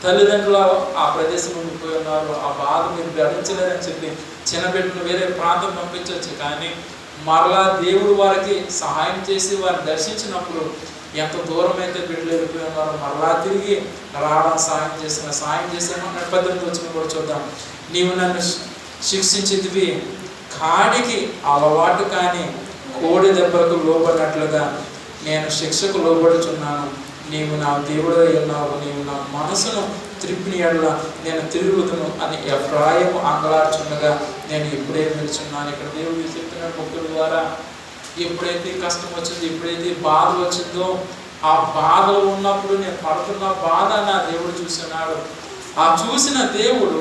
తల్లిదండ్రులు ఆ ప్రదేశం ఉండిపోయి ఉన్నారు, ఆ బాధ మీరు భరించలేరని చెప్పి చిన్న బిడ్డను వేరే ప్రాంతం పంపించవచ్చు, కానీ మరలా దేవుడు వారికి సహాయం చేసి వారిని దర్శించినప్పుడు ఎంత దూరం అయితే బిడ్డలు వెళ్ళిపోయి ఉన్నారో మరలా తిరిగి రావడం సాయం చేసామన్న 18వ వచనం కూడా చూద్దాం. నీవు నన్ను శిక్షించితివి, కాడికి అలవాటు కానీ కోడి దెబ్బలకు లోబడినట్లుగా నేను శిక్షకు లోబడుచున్నాను. నీవు నా దేవుడు ఉన్నావు, నీవు నా మనసును త్రిప్పిని ఎడల నేను తిరుగుతును అని ఎఫ్రాయిము అంగలార్చుండగా నేను ఇప్పుడే నిలుచున్నాను. ఇక్కడ దేవుడు చెప్తున్న భక్తుల ద్వారా ఎప్పుడైతే కష్టం వచ్చిందో, ఎప్పుడైతే బాధ వచ్చిందో, ఆ బాధలో ఉన్నప్పుడు నేను పడుతున్న బాధ నా దేవుడు చూస్తున్నాడు. ఆ చూసిన దేవుడు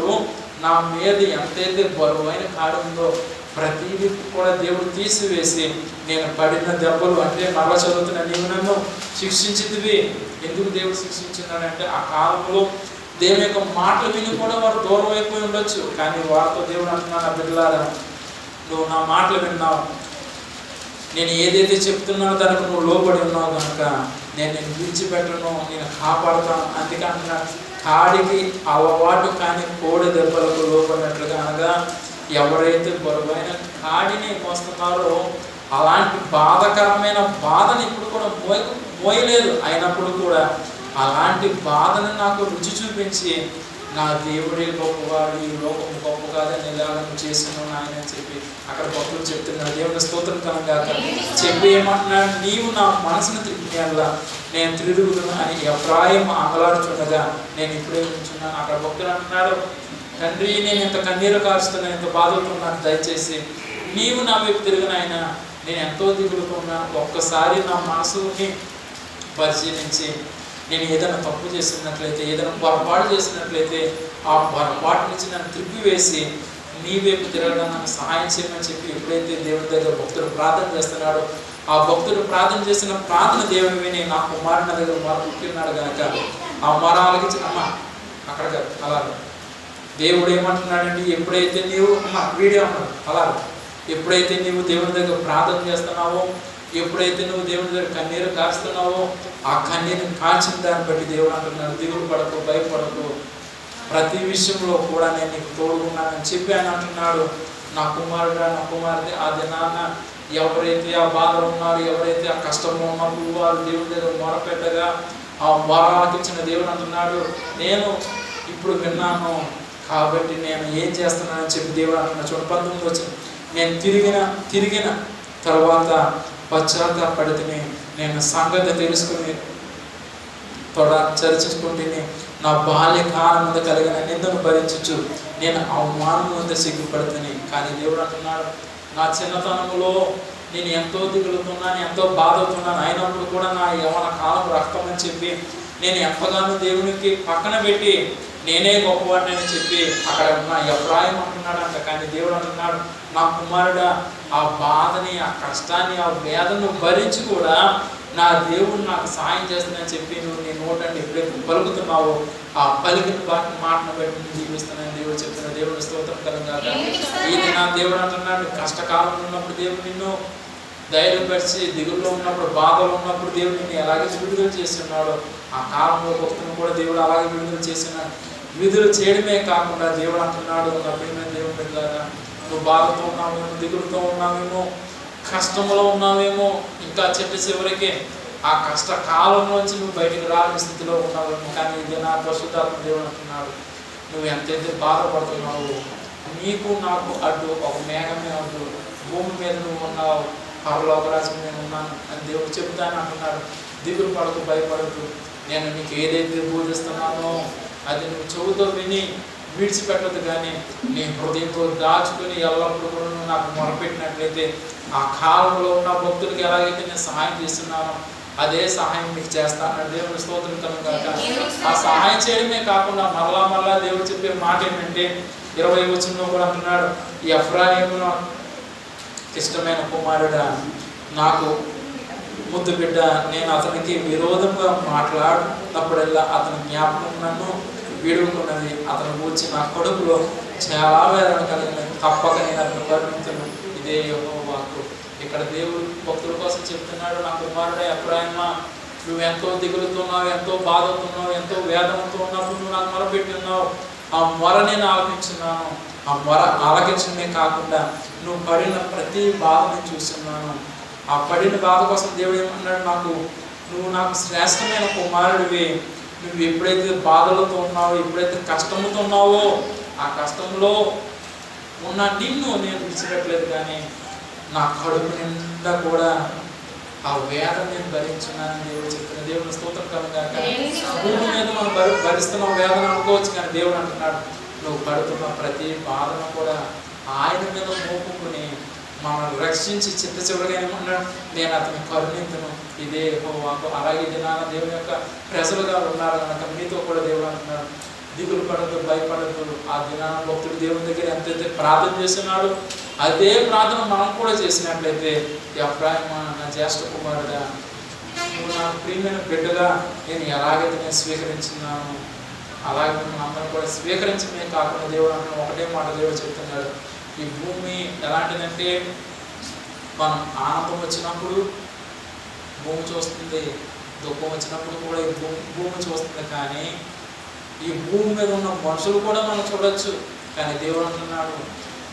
నా మీద ఎంతైతే బరువైన కాడు ఉందో ప్రతిదీ కూడా దేవుడు తీసివేసి నేను పడిన దెబ్బలు, అంటే మరలా చదువుతున్న, నీవు నన్ను శిక్షించితివి. ఎందుకు దేవుడు శిక్షించినాడంటే ఆ కాలంలో దేవుని యొక్క మాటలు విని కూడా వారు దూరం అయిపోయి ఉండొచ్చు, కానీ వారితో దేవుడు అంటున్నాడు, నా బిడ్డలారా నువ్వు నా మాటలు విన్నావు, నేను ఏదైతే చెప్తున్నానో దానికి నువ్వు లోబడి ఉన్నావు కనుక నేను విడిచిపెట్టను, నేను కాపాడుతాను. అందుకే అంటున్నాను, కాడికి అలవాటు కానీ కోడి దెబ్బలకు లోబడినట్లుగా, అనగా ఎవరైతే బరువైన కాడిని మోస్తున్నారో అలాంటి బాధకరమైన బాధని ఇప్పుడు కూడా మోయలేదు, అయినప్పుడు కూడా అలాంటి బాధను నాకు రుచి చూపించి నా దేవుడే గొప్పవాడు, ఈ లోకం గొప్ప కాదని ఇలాగ చేస్తున్నాను ఆయన అని చెప్పి అక్కడ భక్తులు చెప్తున్నాడు. దేవుని స్తోత్రం కలుగాక. చెప్పి ఏమంటున్నాడు, నీవు నా మనసును త్రిప్పినల్లా నేను తిరుగుదును అని ఎఫ్రాయిము అంగలాడుచుండగా నేను ఇప్పుడే ఉంచున్నాను. అక్కడ భక్తులు అంటున్నాడు, తండ్రి నేను ఇంత కన్నీరు కారుస్తున్నాను, ఇంత బాధపడుతున్నాను, దయచేసి నీవు నా వైపు తిరిగినాయన, నేను ఎంతో దిగులుకున్నా, ఒక్కసారి నా మనసుని పరిశీలించి నేను ఏదైనా తప్పు చేసినట్లయితే, ఏదైనా పొరపాటు చేసినట్లయితే ఆ పొరపాటు నుంచి నన్ను త్రిప్పివేసి నీ వైపు తిరగడం నాకు సహాయం చేయమని చెప్పి ఎప్పుడైతే దేవుడి దగ్గర భక్తుడు ప్రార్థన చేస్తున్నాడో, ఆ భక్తుడు ప్రార్థన చేసిన ప్రార్థన దేవుని విని నా కుమారుని దగ్గర మొర పుట్టినాడు కనుక ఆ మొర ఆలకించిన అమ్మ అక్కడ అలా దేవుడు ఏమంటున్నాడండి, ఎప్పుడైతే నీవు అమ్మ వీడియో అన్నాడు అలా ఎప్పుడైతే నీవు దేవుని దగ్గర ప్రార్థన చేస్తున్నావో, ఎప్పుడైతే నువ్వు దేవుని దగ్గర కన్నీరు కాస్తున్నావో, ఆ కన్నీరుని కాల్చిన దాన్ని బట్టి దేవుడు అంటున్నాడు, దిగులు పడకు, భయపడకు, ప్రతి విషయంలో కూడా నేను నీకు తోడుకున్నానని చెప్పి ఆయన అంటున్నాడు. నా కుమారుడు, నా కుమారుడు, ఆ దినాన ఎవరైతే ఆ బాధలో ఉన్నారు, ఎవరైతే ఆ కష్టంలో ఉన్నప్పుడు వారు దేవుని దగ్గర మొరపెట్టగా ఆ మొరకిచ్చిన దేవుడు అంటున్నాడు, నేను ఇప్పుడు విన్నాను కాబట్టి నేను ఏం చేస్తున్నానని చెప్పి దేవుడు అంటున్నాడు. చూడండి 19 వచ్చింది, నేను తిరిగిన తర్వాత పశ్చాత్తాపడితిని, నేను సంగతి తెలుసుకుని చర్చించుకుంటుని, నా బాల్యకాలం మీద కలిగిన నిందను భరించచ్చు, నేను అవమానం మీద సిగ్గుపడుతుంది. కానీ దేవుడు అంటున్నాడు, నా చిన్నతనంలో నేను ఎంతో దిగులుతున్నాను, ఎంతో బాధవుతున్నాను, అయినప్పుడు కూడా నా యవన కాలం రక్తం అని చెప్పి నేను ఎంతగానో దేవునికి పక్కన పెట్టి నేనే గొప్పవాడిని అని చెప్పి అక్కడ ఉన్న ఎఫ్రాయిం అంటున్నాడు. కానీ దేవుడు అంటున్నాడు, నా కుమారుడా, ఆ బాధని, ఆ కష్టాన్ని, ఆ వేదనను భరించి కూడా నా దేవుడు నాకు సాయం చేస్తుందని చెప్పి నువ్వు నీ నోటండి ఎప్పుడైతే పలుకుతున్నావో ఆ పలికిన మాటను బట్టి నేను జీవిస్తున్నాను దేవుడు చెప్తున్నా. దేవుడు స్తోత్రం కలుగాక. ఇది నా దేవుడు అంటున్నాడు, కష్టకాలంలో ఉన్నప్పుడు దేవుడు నిన్ను ధైర్యపరిచి, దిగుల్లో ఉన్నప్పుడు, బాధలో ఉన్నప్పుడు దేవుడు నిన్ను ఎలాగే విడుదల చేస్తున్నాడో ఆ కాలంలో భక్తులను కూడా దేవుడు అలాగే విడుదల చేస్తున్నాడు. విడుదల చేయడమే కాకుండా దేవుడు అంటున్నాడు, నా ప్రియమైన దేవుని బిడ్డలారా, నువ్వు బాధతో ఉన్నావేమో, దిగులుతో ఉన్నావేమో, కష్టంలో ఉన్నావేమో, ఇంకా చివరికి ఆ కష్ట కాలంలోంచి నువ్వు బయటకు రాని స్థితిలో ఉన్నావేమో. కానీ ఇది నా పరిశుద్ధాత్మ దేవుడు అంటున్నాడు, నువ్వు ఎంతైతే బాధపడుతున్నావు, నీకు నాకు అడ్డు ఒక మేఘమే అడ్డు, భూమి మీద నువ్వు ఉన్నావు, పరలోకరాజు నేను ఉన్నాను అని దేవుడు చెబుతాను అంటున్నాడు. దిగులు పడకు, భయపడకు, నేను నీకు ఏదైతే బోధిస్తున్నానో అది నువ్వు చెవుతో విని విడిచిపెట్టదు, కానీ నీ హృదయంతో దాచుకుని ఎల్లప్పుడూ కూడా నువ్వు నాకు మొరపెట్టినట్లయితే ఆ కాలంలో ఉన్న భక్తులకి ఎలాగైతే నేను సహాయం చేస్తున్నానో అదే సహాయం నీకు చేస్తాను. దేవుని స్తోత్రం కలుగాక. ఆ సహాయం చేయడమే కాకుండా మరలా దేవుడు చెప్పే మాట ఏంటంటే 20 వచనంలో కూడా అంటున్నాడు, ఈ ఎఫ్రాయిమును ఇష్టమైన కుమారుడా, నాకు ముద్దు బిడ్డ, నేను అతనికి విరోధంగా మాట్లాడినప్పుడల్లా అతని జ్ఞాపకం నన్ను వీడుకున్నది, అతను కూర్చి నా కడుపులో చాలా వేదన కలిగినది, తప్పక నేను అతను కరుణించను. ఇదే యెహోవా వాక్కు. ఇక్కడ దేవుడు భక్తుల కోసం చెప్తున్నాడు, నా కుమారుడే ఎఫ్రాయిమా, నువ్వు ఎంతో దిగులుతున్నావు, ఎంతో బాధతున్నావు, ఎంతో వేదనతో ఉన్నప్పుడు నువ్వు నాకు మొరపెట్టి ఉన్నావు, ఆ మొర నేను ఆలకించున్నాను. ఆ మొర ఆలకించడమే కాకుండా నువ్వు పడిన ప్రతి బాధని చూస్తున్నాను. ఆ పడిన బాధ కోసం దేవుడు ఏమన్నాడు, నువ్వు నాకు శ్రేష్టమైన కుమారుడివి, నువ్వు ఎప్పుడైతే బాధలతో ఉన్నావో, ఎప్పుడైతే కష్టంతో ఉన్నావో ఆ కష్టంలో ఉన్న నిన్ను నేను విడిచిపెట్టలేదు, కానీ నా కడుపు నిండా కూడా ఆ వేదన నేను భరించున్నానని దేవుడు చెప్తున్నా. దేవుని స్తోత్రం కలుగాక. భూమి మీద మనం భరిస్తున్న వేదన అనుకోవచ్చు, కానీ దేవుడు అంటున్నాడు, నువ్వు పడుతున్న ప్రతి బాధను కూడా ఆయన మీద మోపుకుని మనల్ని రక్షించి చివరిగా ఏమన్నాడు, నేను అతని కరుణించను. ఇదే యెహోవాకు. అలాగే దినాన దేవుని యొక్క ప్రజలుగా ఉన్నారు కనుక మీతో కూడా దేవుడు అంటున్నాడు, దిగులు పడదు, భయపడదు. ఆ దినాన భక్తుడు దేవుని దగ్గర ఎంతైతే ప్రార్థన చేస్తున్నాడు అదే ప్రార్థన మనం కూడా చేసినట్లయితే, ఎఫ్రాయిమా, నా జ్యేష్ఠ కుమారుడా, నువ్వు నా ప్రియమైన బిడ్డగా నేను ఎలాగైతే నేను స్వీకరించున్నాను అలాగే మనం అందరం కూడా స్వీకరించమే కాకుండా దేవుడు అంటున్న ఒకటే మాట దేవుడు చెప్తున్నాడు, ఈ భూమి ఎలాంటిదంటే మనం ఆనందం వచ్చినప్పుడు భూమి చూస్తుంది, దుఃఖం వచ్చినప్పుడు కూడా ఈ భూమి చూస్తుంది. కానీ ఈ భూమి మీద ఉన్న మనుషులు కూడా మనం చూడొచ్చు. కానీ దేవుడు అంటున్నాడు,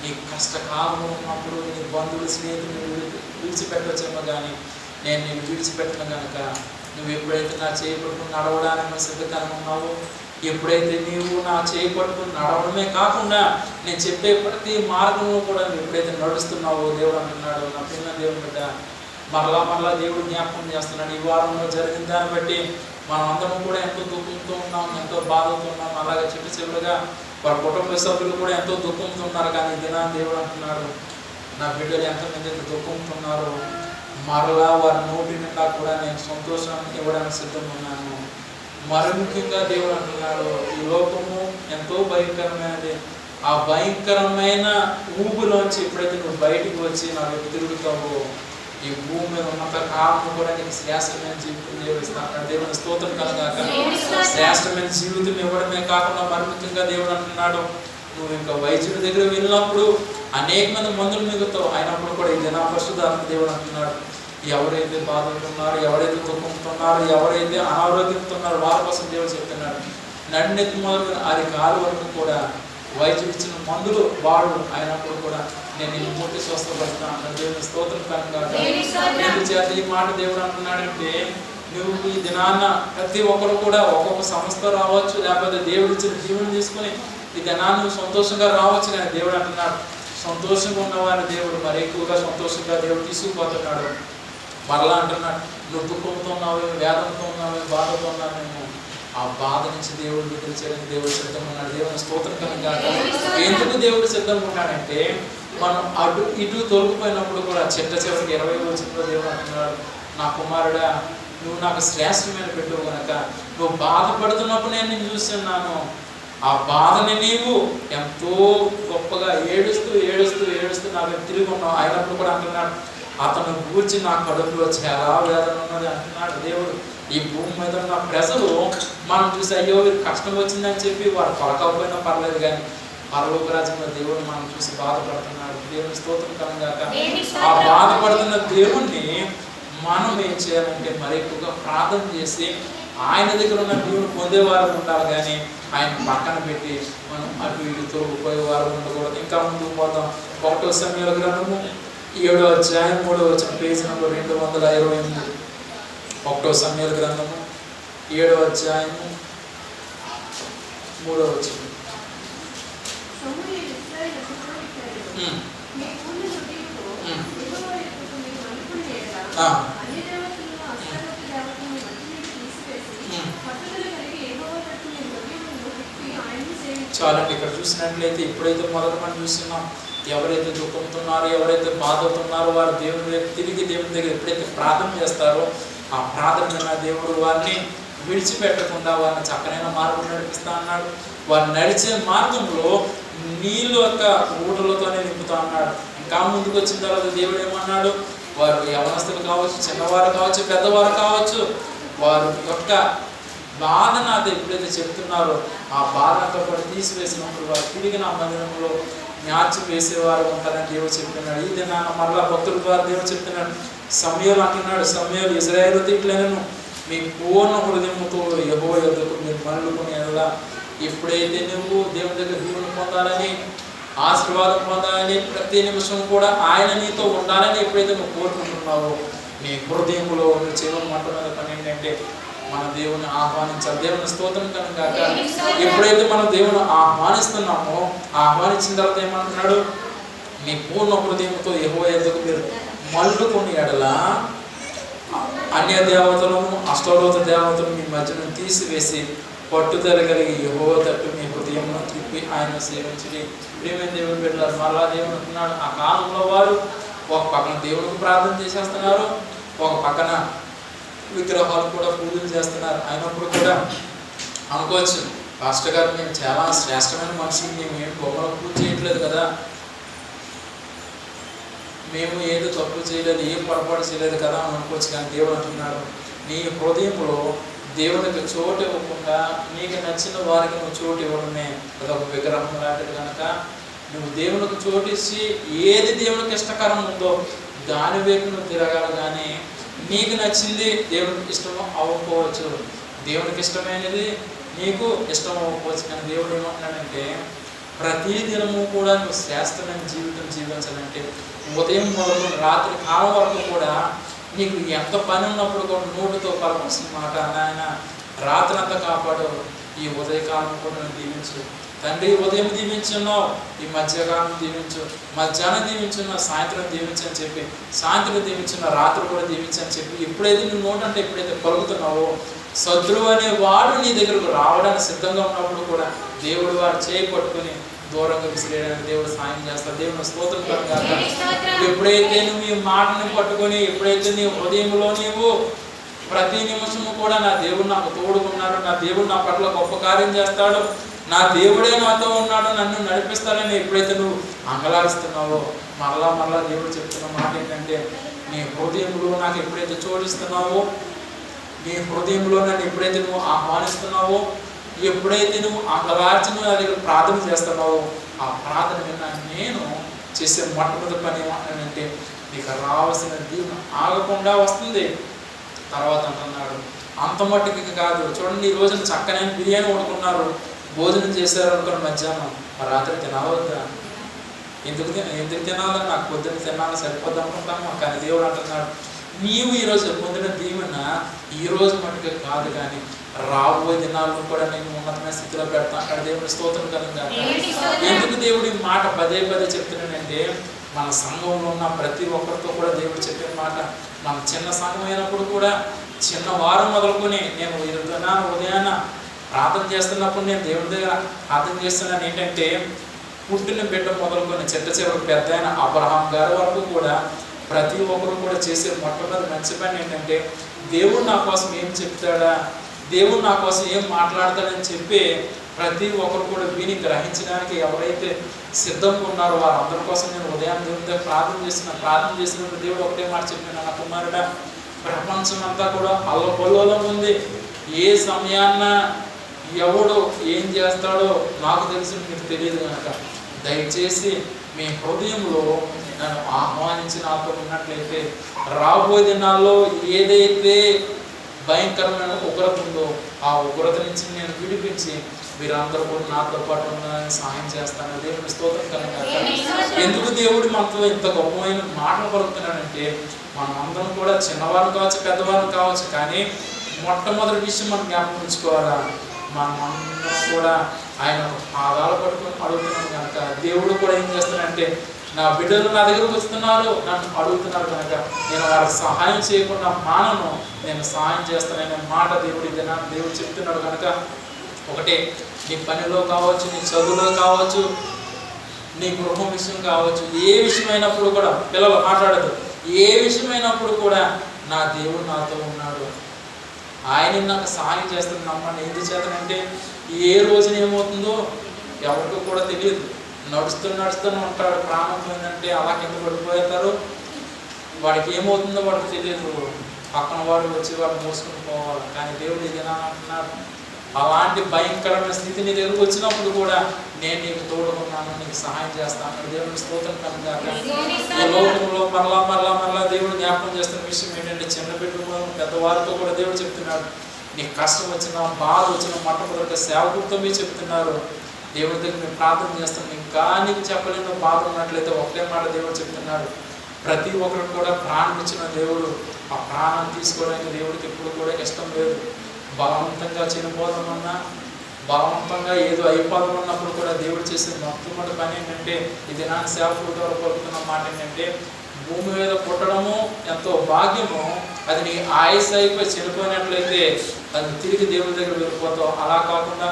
నీ కష్టకాలంలో ఉన్నప్పుడు నీ బంధువులు, స్నేహితులు విడిచిపెట్టవచ్చేమో, కానీ నేను నేను విడిచిపెట్టను కనుక నువ్వు ఎప్పుడైతే నా చేయి పట్టుకుని నడవడానికి నువ్వు సిద్ధంగా ఉన్నావో, ఎప్పుడైతే నీవు నా చేయి పట్టుకుని నడవడమే కాకుండా నేను చెప్పే ప్రతి మార్గంలో కూడా నువ్వు ఎప్పుడైతే నడుస్తున్నావో దేవుడు అంటున్నాడు, నా పిల్ల దేవుని బిడ్డ, మరలా దేవుడు జ్ఞాపకం చేస్తున్నాడు. ఈ వారంలో జరిగిన దాన్ని బట్టి మనం అందరం కూడా ఎంతో దుఃఖంతో ఉన్నాం, ఎంతో బాధతో ఉన్నాం. అలాగే చివరిగా వారి కుటుంబ సభ్యులు కూడా ఎంతో దుఃఖంతో ఉన్నారు. కానీ దినాన్ని దేవుడు అంటున్నాడు, నా బిడ్డలు ఎంతమంది దుఃఖంతో ఉన్నారు, మరలా వారి నోటి నిండా కూడా నేను సంతోషాన్ని ఇవ్వడానికి సిద్ధంగా ఉన్నాను. మరి ముఖ్యంగా దేవుడు అంటున్నాడు, ఈ లోకము ఎంతో భయంకరమైనది, ఆ భయంకరమైన ఊబులోంచి ఎప్పుడైతే నువ్వు బయటికి వచ్చి నాకు తిరుగుతావో, ఈ భూమి మీద ఉన్నంత కాలం కూడా నీకు శ్రేష్టమైన జీవితం దేవుడిస్తాను. దేవుని స్తోత్రం కలగాక. శ్రేష్టమైన జీవితం ఇవ్వడమే కాకుండా మరి ముఖ్యంగా దేవుడు అంటున్నాడు, నువ్వు ఇంకా వైద్యుడి దగ్గర వెళ్ళినప్పుడు అనేక మంది మందులు మిగులుతావు. అయినప్పుడు కూడా ఇది నా పరిశుద్ధాత్మ దేవుడు అంటున్నాడు, ఎవరైతే బాధపడుతున్నారో, ఎవరైతే దుఃఖంతున్నారో, ఎవరైతే అనారోగ్యంతున్నారో వారి కోసం దేవుడు చెప్తున్నాడు. నడినెత్తి మొదలు అది కాలు వరకు కూడా వైద్యుడు ఇచ్చిన మందులు వాడు. అయినప్పుడు కూడా నేను నిన్ను ముట్టి స్వస్థపరుస్తాను అంటాడు. దేవుని స్తోత్రం కనుక చేత ఈ మాట దేవుడు అంటున్నాడంటే, నువ్వు ఈ దినాన్న ప్రతి ఒక్కరు కూడా ఒక్కొక్క సంస్థ రావచ్చు, లేకపోతే దేవుడు ఇచ్చిన జీవనం తీసుకుని ఈ దినాన్ని నువ్వు సంతోషంగా రావచ్చు. కానీ దేవుడు అంటున్నాడు, సంతోషంగా ఉన్నవారిని దేవుడు మరి ఎక్కువగా సంతోషంగా దేవుడు తీసుకుపోతున్నాడు. మరలా అంటున్నాడు, నువ్వు దుఃఖంతో ఉన్నావు, వేదంతో ఉన్నావు, బాధతో ఉన్నావేమో, ఆ బాధ నుంచి దేవుడు విడుదల చేయడానికి దేవుడు సిద్ధంగా ఉన్నాడు. దేవుని స్తోత్రం కనుక ఎందుకు దేవుడు సిద్ధంగా ఉన్నాడంటే, మనం అటు ఇటు తొలగిపోయినప్పుడు కూడా చివరికి 20 వచనంలో దేవుడు అంటున్నాడు, నా కుమారుడా నువ్వు నాకు శ్రేష్టమైన పెట్టు కనుక నువ్వు బాధపడుతున్నప్పుడు నేను నిన్ను చూస్తున్నాను. ఆ బాధని నీవు ఎంతో గొప్పగా ఏడుస్తూ ఏడుస్తూ ఏడుస్తూ నాకు తిరిగి ఉన్నావు. అయినప్పుడు కూడా అంటున్నాడు, అతను గూర్చి నా కడుపులో చాలా వేదన ఉన్నది అంటున్నాడు దేవుడు. ఈ భూమి మీద ఉన్న ప్రజలు మనం చూసి అయ్యో వీరు కష్టం వచ్చిందని చెప్పి వారు పలకపోయినా పర్లేదు, కానీ పరలోక రాజ్యంలో దేవుడు మనం చూసి బాధపడుతున్నాడు. దేవుని స్తోత్రం కనుగాక. ఆ బాధపడుతున్న దేవుణ్ణి మనం ఏం చేయాలంటే మరి ఎక్కువగా ప్రార్థన చేసి ఆయన దగ్గర ఉన్న దేవుడు పొందేవారు ఉండాలి, కానీ ఆయన పక్కన పెట్టి మనం అటు ఇటు తొలగిపోయేవారు ఉండకూడదు. ఇంకా ముందుకు పోతాం. 1 సమూయేలు గ్రంథము 7వ అధ్యాయం 3వ వచనం, పేజీ నంబర్ 228. 1 సమూయేలు గ్రంథము 7వ అధ్యాయము 3వ వచనం. చాలండి. ఇక్కడ చూసినట్లయితే ఇప్పుడైతే మొదట మనం చూస్తున్నాం, ఎవరైతే దుఃఖంతున్నారో, ఎవరైతే బాధవుతున్నారో వారు దేవుని దగ్గర తిరిగి దేవుని దగ్గర ఎప్పుడైతే ప్రార్థన చేస్తారో ఆ ప్రార్థన దేవుడు వారిని విడిచిపెట్టకుండా వారిని చక్కనైన మార్గం నడిపిస్తా అన్నాడు. వారు నడిచే మార్గంలో నీళ్ళు యొక్క ఊటలతోనే నింపుతా అన్నాడు. ఇంకా ముందుకు వచ్చిన తర్వాత దేవుడు ఏమన్నాడు, వారు యవనస్తులు కావచ్చు, చిన్నవారు కావచ్చు, పెద్దవారు కావచ్చు, వారు యొక్క బాధ నాతో ఎప్పుడైతే చెప్తున్నారో ఆ బాధతో పాటు తీసివేసినప్పుడు వారు తిరిగి నా మందిరంలో మ్యాచ్ వేసేవారు ఉంటారని దేవుడు చెప్తున్నాడు. ఇది నాన్న మరలా భక్తుల ద్వారా దేవుడు చెప్తున్నాడు. సమూయేలు అంటున్నాడు, సమూయేలు ఇశ్రాయేలు తిట్లను మీ పూర్ణ హృదయముతో యెహోవా యొద్దకు మీరు మరలుకొని ఎలా, ఎప్పుడైతే నువ్వు దేవుని దగ్గర దీవెన పొందాలని, ఆశీర్వాదం పొందాలని, ప్రతి నిమిషం కూడా ఆయన నీతో ఉండాలని ఎప్పుడైతే నువ్వు కోరుకుంటున్నావో నీ హృదయంలో నువ్వు చేయమంటున్న పని ఏంటంటే మన దేవుని ఆహ్వానించాలి. దేవుని స్తోత్రం కనుక ఎప్పుడైతే మనం దేవుని ఆహ్వానిస్తున్నామో ఆహ్వానించిన తర్వాత ఏమంటున్నాడు, మీ పూర్ణ హృదయంతో యెహోవా యొద్దకు మీరు మళ్ళుకొని ఎడల అన్య దేవతలను అష్టోత్తర దేవతలను మీ మధ్యను తీసివేసి పట్టుదల కలిగి యెహోవా తట్టు మీ హృదయంలో తిప్పి ఆయన సేవించి ప్రేమ దేవుని పెట్టారు. మరలా దేవుడు అంటున్నాడు, ఆ కాలంలో వారు ఒక పక్కన దేవుడికి ప్రార్థన చేసేస్తున్నారు, ఒక పక్కన విగ్రహాలు కూడా పూజలు చేస్తున్నారు. అయినప్పుడు కూడా అనుకోవచ్చు, పాస్టర్ గారు మేము చాలా శ్రేష్టమైన మనుషులు, మేము ఏం బొమ్మలకు పూజ చేయట్లేదు కదా, మేము ఏదో తప్పు చేయలేదు, ఏం పొరపాటు చేయలేదు కదా అని అనుకోవచ్చు. కానీ దేవుడు అంటున్నాడు, నీ హృదయంలో దేవునికి చోటు ఇవ్వకుండా నీకు నచ్చిన వారికి నువ్వు చోటు ఇవ్వడమే అదొక విగ్రహం లాంటిది. కనుక నువ్వు దేవునికి చోటు ఇచ్చి ఏది దేవునికి ఇష్టకరం ఉందో దాని వైపు నువ్వు తిరగాలి, కానీ నీకు నచ్చింది దేవునికి ఇష్టం అవ్వకపోవచ్చు, దేవునికి ఇష్టమైనది నీకు ఇష్టం అవ్వకపోవచ్చు. కానీ దేవుడు ఏమంటున్నాడంటే ప్రతి దినము కూడా నువ్వు శ్రేష్టమైన జీవితం జీవించాలంటే ఉదయం మొదలు రాత్రి కాలం వరకు కూడా నీకు ఎంత పని ఉన్నప్పుడు కూడా నోటితో పలకాల్సిన మాట, నాయన రాత్రి అంతా కాపాడు, ఈ ఉదయకాలం కూడా నేను దీవించు తండ్రి, ఉదయం దీవించున్నావు, ఈ మధ్యకాలం దీవించు, మధ్యాహ్నం దీవించున్నావు, సాయంత్రం దీవించని చెప్పి, సాయంత్రం దీవించున్న రాత్రి కూడా దీవించని చెప్పి ఎప్పుడైతే నువ్వు నోటంటే ఎప్పుడైతే పలుకుతున్నావో శత్రువు అనే వాడు నీ దగ్గరకు రావడానికి సిద్ధంగా ఉన్నప్పుడు కూడా దేవుడు వాడు చేయి పట్టుకుని దూరంగా విసిరేయడానికి దేవుడు సాయం చేస్తాడు. దేవుని స్తోత్రం కలుగాక. ఎప్పుడైతే నువ్వు ఈ మాటని పట్టుకొని, ఎప్పుడైతే నీ హృదయంలో నీవు ప్రతి నిమిషము కూడా నా దేవుడు నాకు తోడుకున్నాడు, నా దేవుడు నా పట్ల గొప్ప కార్యం చేస్తాడు, నా దేవుడే నాతో ఉన్నాడు, నన్ను నడిపిస్తాడని ఎప్పుడైతే నువ్వు అంగలారుస్తున్నావో మరలా దేవుడు చెప్తున్న మాట ఏంటంటే నీ హృదయంలో నాకు ఎప్పుడైతే చోటిస్తున్నావో, నీ హృదయంలో నన్ను ఎప్పుడైతే నువ్వు ఆహ్వానిస్తున్నావో, ఎప్పుడైతే నువ్వు అంగలార్చి నువ్వు నా దగ్గర ప్రార్థన చేస్తున్నావో ఆ ప్రార్థన విన్నా నేను చేసే మొట్టమొదటి పని ఏమంటానంటే నీకు రావాల్సిన దీవెన ఆగకుండా వస్తుంది. తర్వాత అంటున్నాడు అంత మట్టుకి కాదు, చూడండి ఈ రోజున చక్కనైన బిర్యానీ వండుకున్నారు, భోజనం చేశారు అనుకోండి మధ్యాహ్నం, మరి రాత్రి తినవద్దా? ఎందుకు తినాలని, నాకు పొద్దున్న తినాలని సరిపోద్ది అనుకుంటాము. కానీ దేవుడు అంటున్నాడు నీవు ఈరోజు పొందిన దీవెన ఈ రోజు మటుకు కాదు, కానీ రాబోయే దినాలను కూడా నేను ఉన్నతమైన స్థితిలో పెడతాను. అక్కడ దేవుడి స్తోత్రం కలుగుగా. ఎందుకు దేవుడి మాట పదే పదే చెప్తున్నానంటే మన సంఘంలో ఉన్న ప్రతి ఒక్కరితో కూడా దేవుడు చెప్పిన మాట, మన చిన్న సంఘం అయినప్పుడు కూడా చిన్న వారం మొదలుకొని నేను ఉదయాన్న ప్రార్థన చేస్తున్నప్పుడు నేను దేవుడి దగ్గర ప్రార్థన చేస్తున్నాను ఏంటంటే పుట్టిన బిడ్డ మొదలుకొని చివరికి పెద్ద అయిన అబ్రహాం గారి వరకు కూడా ప్రతి ఒక్కరు కూడా చేసే మొట్టమొదటి మంచి పని ఏంటంటే దేవుడు నా కోసం ఏం చెప్తాడా, దేవుడు నా కోసం ఏం మాట్లాడతాడని చెప్పి ప్రతి ఒక్కరు కూడా విని గ్రహించడానికి ఎవరైతే సిద్ధంగా ఉన్నారో వారందరి కోసం నేను ఉదయం దేవుడి దగ్గర ప్రార్థన చేసినప్పుడు దేవుడు ఒకటే మాట చెప్పాను, నా కుమారుడా ప్రపంచం అంతా కూడా అల్లకొల్లోలం ఉంది, ఏ సమయాన్న ఎవడు ఏం చేస్తాడో నాకు తెలిసి మీకు తెలియదు కనుక దయచేసి మీ హృదయంలో నన్ను ఆహ్వానించి నాతో ఉన్నట్లయితే రాబోయే దినాల్లో ఏదైతే భయంకరమైన ఉగ్రత ఉందో ఆ ఉగ్రత నుంచి నేను విడిపించి మీరందరూ కూడా నాతో పాటు ఉన్నారని సహాయం చేస్తాను. దేవుని స్తోత్రం కలుగుగాక. ఎందుకు దేవుడు మనతో ఇంత గొప్పమైన మాటలు పలుకుతున్నాడంటే మనం అందరం కూడా చిన్నవారు కావచ్చు పెద్దవారు కావచ్చు, కానీ మొట్టమొదటి విషయం మనం జ్ఞాపకం ఉంచుకోవాలా, మనం అందరం కూడా ఆయన పాదాలు పట్టుకొని అడుగుతున్నాం కనుక దేవుడు కూడా ఏం చేస్తానంటే నా బిడ్డలు నా దగ్గరకు వస్తున్నారు, నన్ను అడుగుతున్నారు కనుక నేను వారికి సహాయం చేయకుండా మానను, నేను సహాయం చేస్తాననే మాట దేవుడి దినాన్ని దేవుడు చెప్తున్నాడు కనుక ఒకటే నీ పనిలో కావచ్చు, నీ చదువులో కావచ్చు, నీ గృహం విషయం కావచ్చు, ఏ విషయమైనప్పుడు కూడా పిల్లలు మాట్లాడదు, ఏ విషయమైనప్పుడు కూడా నా దేవుడు నాతో ఉన్నాడు, ఆయన నాకు సహాయం చేస్తాను నమ్మండి. ఎందుచేతనంటే ఏ రోజున ఏమవుతుందో ఎవరికీ కూడా తెలియదు. నడుస్తూనే ఉంటాడు, ప్రాణం పోయిందంటే అలా కింద పడిపోతారు, వాడికి ఏమవుతుందో వాడికి తెలియదు, పక్కన వాడు వచ్చి వాడు మోసుకుని పోవాలి. కానీ దేవుడు ఇదేనా అంటున్నాడు, అలాంటి భయంకరమైన స్థితి నీ దగ్గరకు వచ్చినప్పుడు కూడా నేను నీకు తోడుకున్నాను, నీకు సహాయం చేస్తాను. దేవుని స్తోత్రం కలుగాక. ఈ లోకంలో మరలా దేవుడు జ్ఞాపకం చేస్తున్న విషయం ఏంటంటే చిన్న బిడ్డలు పెద్దవారితో కూడా దేవుడు చెప్తున్నాడు, నీకు కష్టం వచ్చినా బాధ వచ్చినా మొట్టమొదటి సేవకులతో మీరు చెప్తున్నారు, దేవుడి దగ్గర మేము ప్రార్థన చేస్తాం, ఇంకా నీకు చెప్పలేని బాధ ఉన్నట్లయితే ఒకటే మాట దేవుడు చెప్తున్నాడు, ప్రతి ఒక్కరు కూడా ప్రాణం ఇచ్చిన దేవుడు, ఆ ప్రాణం తీసుకోవడానికి దేవుడికి ఎప్పుడు కూడా ఇష్టం లేదు. బలవంతంగా చనిపోదామన్నా, బలవంతంగా ఏదో అయిపోదామన్నప్పుడు కూడా దేవుడు చేసే మొట్టమొదటి పని ఏంటంటే ఇది నా సేవకుల ద్వారా పలుకుతున్న మాట ఏంటంటే భూమి మీద పుట్టడము ఎంతో భాగ్యము, అది నీ ఆయుష్ అయిపోయి చనిపోయినట్లయితే అది తిరిగి దేవుడి దగ్గర వెళ్ళిపోతావు. అలా కాకుండా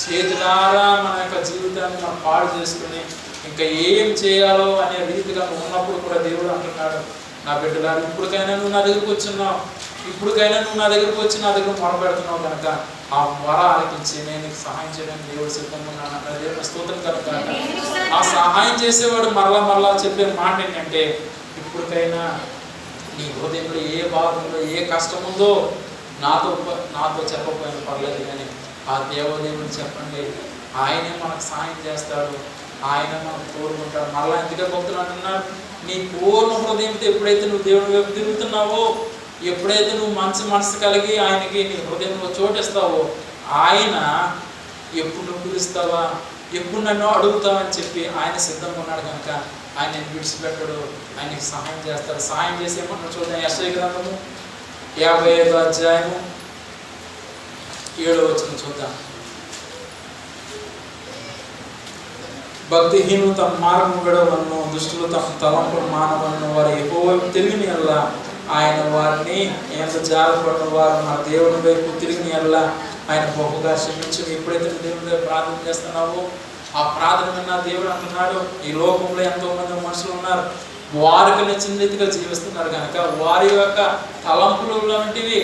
చేతులారా మన యొక్క జీవితాన్ని మనం పాడు చేసుకుని ఇంకా ఏం చేయాలో అనే రీతిగా ఉన్నప్పుడు కూడా దేవుడు అంటున్నాడు, నా బిడ్డలారు ఇప్పటికైనా నువ్వు నా దగ్గరకు వచ్చున్నావు, ఇప్పటికైనా నువ్వు నా దగ్గరకు వచ్చి నా దగ్గర మొరపెడుతున్నావు కనుక ఆ మొర ఆలకించి నేను నీకు సహాయం చేయడానికి దేవుడు సిద్ధంగా ఉన్నాను అన్న దేవుని స్తోత్రం కనుక ఆ సహాయం చేసేవాడు మరలా చెప్పే మాట ఏంటంటే ఇప్పటికైనా నీ హృదయంలో ఏ బాధంలో ఏ కష్టం ఉందో నాతో చెప్పకపోయినా పర్లేదు, కానీ ఆ దేవదేవుని చెప్పండి, ఆయనే మనకు సహాయం చేస్తాడు, ఆయన మనకు తోడుకుంటాడు. మరలా ఎందుకే భక్తులు అంటున్నాడు, నీ పూర్ణ హృదయంతో ఎప్పుడైతే నువ్వు దేవుడి వైపు తిరుగుతున్నావో, ఎప్పుడైతే నువ్వు మంచి మనసు కలిగి ఆయనకి నీ హృదయంలో చోటిస్తావో, ఆయన ఎప్పుడు నువ్వు పిలుస్తావా, ఎప్పుడు నన్ను అడుగుతావని చెప్పి ఆయన సిద్ధంగా ఉన్నాడు కనుక ఆయన నేను విడిచిపెట్టడు, ఆయనకి సహాయం చేస్తాడు. సహాయం చేసేమన్నా చూద్దాం, యెషయా గ్రంథము 55వ అధ్యాయము 7వ వచనం చూద్దాం. భక్తిహీనులు తమ మార్గము విడవలను, దుష్టులు తమ తలంపులు మానవలను, వారు ఎక్కువ తిరిగిన ఎల్ల ఆయన వారిని ఎంత జాగ్రత్త వారు మన దేవుని వైపు తిరిగిన ఎల్ల ఆయన బహుగా క్షమించు. ఎప్పుడైతే దేవుని దగ్గర ప్రార్థన చేస్తున్నావో ఆ ప్రార్థన విన్న దేవుడు అంటున్నాడు, ఈ లోకంలో ఎంతోమంది మనుషులు ఉన్నారు, వారికి నచ్చిన రీతిగా జీవిస్తున్నారు కనుక వారి యొక్క తలంపులు లాంటివి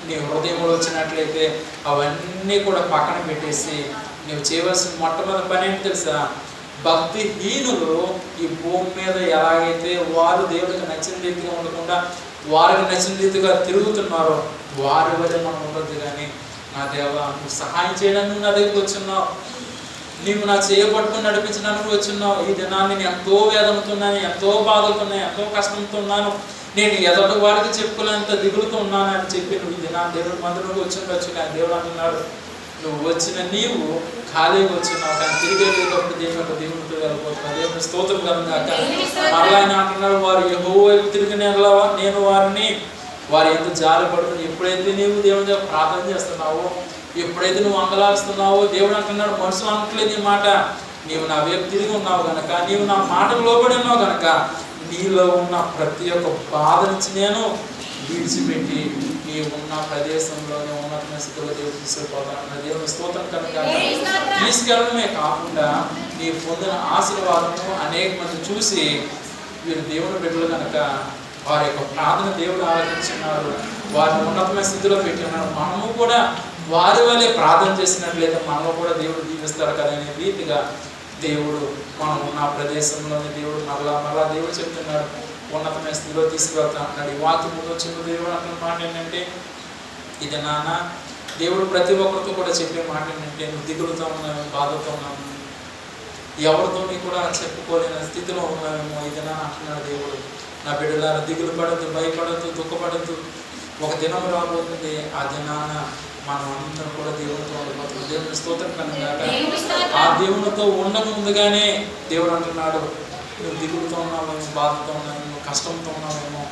నీ హృదయంలో వచ్చినట్లయితే అవన్నీ కూడా పక్కన పెట్టేసి నువ్వు చేయవలసిన మొట్టమొదటి పని ఏంటి తెలుసా, భక్తిహీనులు ఈ భూమి మీద ఎలాగైతే వారు దేవుడికి నచ్చిన రీతిగా ఉండకుండా వారికి నచ్చిన రీతిగా తిరుగుతున్నారో వారి వల్ల మనం ఉండొద్దు. కానీ నా దేవా నువ్వు సహాయం చేయడానికి నా దగ్గరికి వచ్చున్నావు, నీవు నా చేయబట్టుకుని నడిపించడానికి వచ్చున్నావు. ఈ దినాన్ని నేను ఎంతో వేదనతున్నాను, ఎంతో బాధలుతున్నాను, ఎంతో కష్టంతో ఉన్నాను, నేను ఎదటి వారికి చెప్పుకునేంత దిగులుతో ఉన్నాను అని చెప్పి నువ్వు ఈ దినాన్ని దేవుడి మందిరంలో వచ్చిండొచ్చు. కానీ దేవుడు అంటున్నాడు, నువ్వు వచ్చిన నీవు ఖాళీగా వచ్చినావు, కానీ తిరిగి వెళ్ళేటప్పుడు దేవునితో వెళ్ళిపోతున్నావు. దేవుని స్తోత్రం కలుగాక. మరలా ఆయన అంటున్నాడు, వారు యెహోవా వైపు తిరిగిన నేను వారి ఎంత జాలి పడుతుంది. ఎప్పుడైతే నీవు దేవుని దగ్గర ప్రార్థన చేస్తున్నావో, ఎప్పుడైతే నువ్వు అంగలాస్తున్నావో, దేవుడు అంటున్నాడు, మనుషులు అనట్లేదు ఈ మాట, నీవు నా వైపు తిరిగి ఉన్నావు కనుక, నీవు నా మాటకు లోబడి ఉన్నావు కనుక, నీలో ఉన్న ప్రతి ఒక్క బాధ నుంచి నేను విడిచిపెట్టి నీ ఉన్న ప్రదేశంలోనే ఉన్నతమైన స్థితిలో దేవుడు తీసుకుపోతాను. దేవుని స్తోత్రం కనుక తీసుకెళ్ళడమే కాకుండా నీ పొందిన ఆశీర్వాదము అనేక మంది చూసి వీరు దేవుని బిడ్డలు కనుక వారి యొక్క ప్రార్థన దేవుడు ఆలోచించున్నారు, వారిని ఉన్నతమైన స్థితిలో పెట్టినారు. మనము కూడా వారి వల్లే ప్రార్థన చేసినట్లయితే మనలో కూడా దేవుడు దీవిస్తారు కదా అనే రీతిగా దేవుడు మనం ఉన్న ప్రదేశంలోనే దేవుడు మరలా దేవుడు చెప్తున్నాడు, ఉన్నతమైన స్థితిలో తీసుకువెళ్తా అంటున్నాడు. ఈ వాక్యం వచ్చిన దేవుడు అంటున్న మాట ఏంటంటే, ఇది నాన్న దేవుడు ప్రతి ఒక్కరితో కూడా చెప్పే మాట ఏంటంటే, నువ్వు దిగులుతో ఉన్నావు, బాధతో ఉన్నావు, ఎవరితోని కూడా చెప్పుకోలేని స్థితిలో ఉన్నావేమో, ఇది నా అంటున్నాడు దేవుడు. నా బిడ్డలారా, దిగులు పడద్దు, భయపడద్దు, దుఃఖపడద్దు. ఒక దినం రాబోతుంది, ఆ దినాన మనం అందరం కూడా దేవునితో ఉండబోతున్నాం. దేవుని స్తోత్రం కనుక ఆ దేవునితో ఉండముందుగానే దేవుడు అంటున్నాడు, నువ్వు దిగులుతో ఉన్నావేమో, బాధతో ఉన్నావేమో, కష్టంతో ఉన్నావేమో,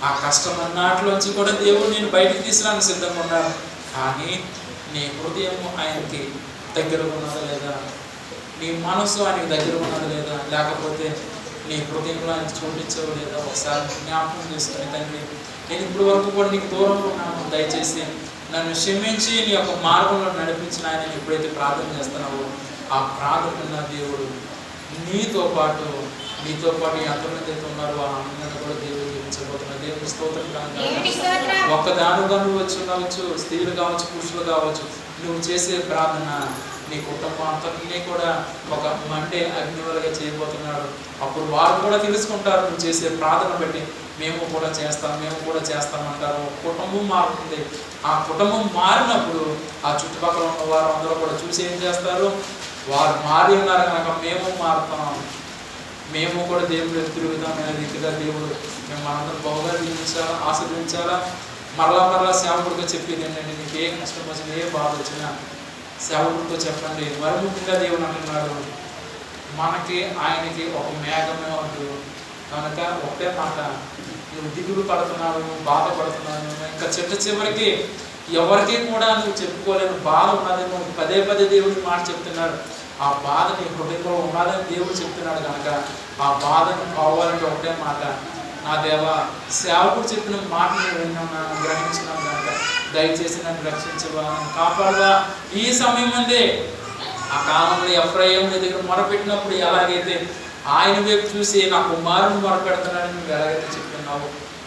ఆ కష్టం అన్నట్లోంచి కూడా దేవుడు నేను బయటికి తీసుకురానికి సిద్ధంగా ఉన్నాడు. కానీ నీ హృదయం ఆయనకి దగ్గర ఉన్నదా లేదా, నీ మనసు ఆయనకి దగ్గర ఉన్నదా లేదా, లేకపోతే నీ హృదయంలో ఆయన చూపించవు లేదా, ఒకసారి జ్ఞాపకం చేసుకుని, తండ్రి నేను ఇప్పుడు వరకు కూడా నీకు దూరంగా ఉన్నాను, దయచేసి నన్ను క్షమించి నీ యొక్క మార్గంలో నడిపించిన ఆయన ఎప్పుడైతే ప్రార్థన చేస్తున్నావో, ఆ ప్రార్థన దేవుడు నీతో పాటు ఎంతమంది అయితే ఉన్నారో వాళ్ళందరినీ కూడా దేవుడు జీవించబోతున్నారు. దేవుని స్తోత్రం కాదు. ఒక్కదానుగా నువ్వు వచ్చి ఉండవచ్చు, స్త్రీలు కావచ్చు, పురుషులు కావచ్చు, నువ్వు చేసే ప్రార్థన నీ కుటుంబం అంతటినీ కూడా ఒక మండే అగ్నివలుగా చేయబోతున్నాడు. అప్పుడు వారు కూడా తెలుసుకుంటారు, నువ్వు చేసే ప్రార్థన బట్టి మేము కూడా చేస్తామంటారు. కుటుంబం మారుతుంది. ఆ కుటుంబం మారినప్పుడు ఆ చుట్టుపక్కల ఉన్న వారు అందరూ కూడా చూసి ఏం చేస్తారు, వారు మారి ఉన్నారు కనుక మేము మారుతాం, మేము కూడా దేవుడు తిరుగుతాం అనే రీతిగా దేవుడు మేము మనందరం బహుగా దీవించాలా, ఆశీర్వించాలా. మరలా సేవకుడిగా చెప్పేది ఏంటంటే, నీకు ఏ కష్టం వచ్చినా, ఏ బాధ వచ్చినా సేవకుడితో చెప్పండి. మరి ముఖ్యంగా దేవుడు అంటున్నాడు, మనకి ఆయనకి ఒక మేఘమే ఉంటు కనుక ఒకటే మాట, నువ్వు దిగులు పడుతున్నావు, బాధపడుతున్నావు, ఇంకా చివరికి ఎవరికి కూడా నువ్వు చెప్పుకోలేని బాధ ఉన్నది, నువ్వు పదే దేవుడి మాట చెప్తున్నాడు. ఆ బాధ నీ హృదయంలో ఉన్నదని దేవుడు చెప్తున్నాడు కనుక ఆ బాధను కావాలంటే ఒకటే మాట, నా దేవా సేవకుడు చెప్పిన మాటను విన్నాను, గ్రహించినాను కనుక దయచేసి నన్ను రక్షించవా, కాపాడువా. ఈ సమయం ముందే ఆ కాలంలో ఎఫ్రాయిము నీ దగ్గర మొరపెట్టినప్పుడు ఎలాగైతే ఆయన వైపు చూసి నా కుమారుని మొరపెడుతున్నాడని నువ్వు ఎలాగైతే చెప్తున్నావు,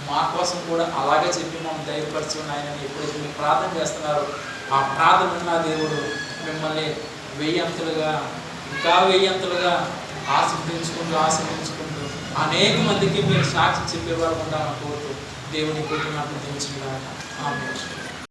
మా కోసం కూడా అలాగే చెప్పి మమ్మల్ని ధైర్యపరచుకుని ఆయన ఎప్పుడైతే మీరు ప్రార్థన చేస్తున్నారో, ఆ ప్రార్థన ఉన్న దేవుడు మిమ్మల్ని వెయ్యంతులుగా ఇంకా వెయ్యంతులుగా ఆశీర్వదించుకుంటూ అనేక మందికి మీరు సాక్షి చెప్పేవారు ఉండాలని కోరుతూ దేవుని కొట్టి నాకు దించుకున్నాను. ఆమేన్.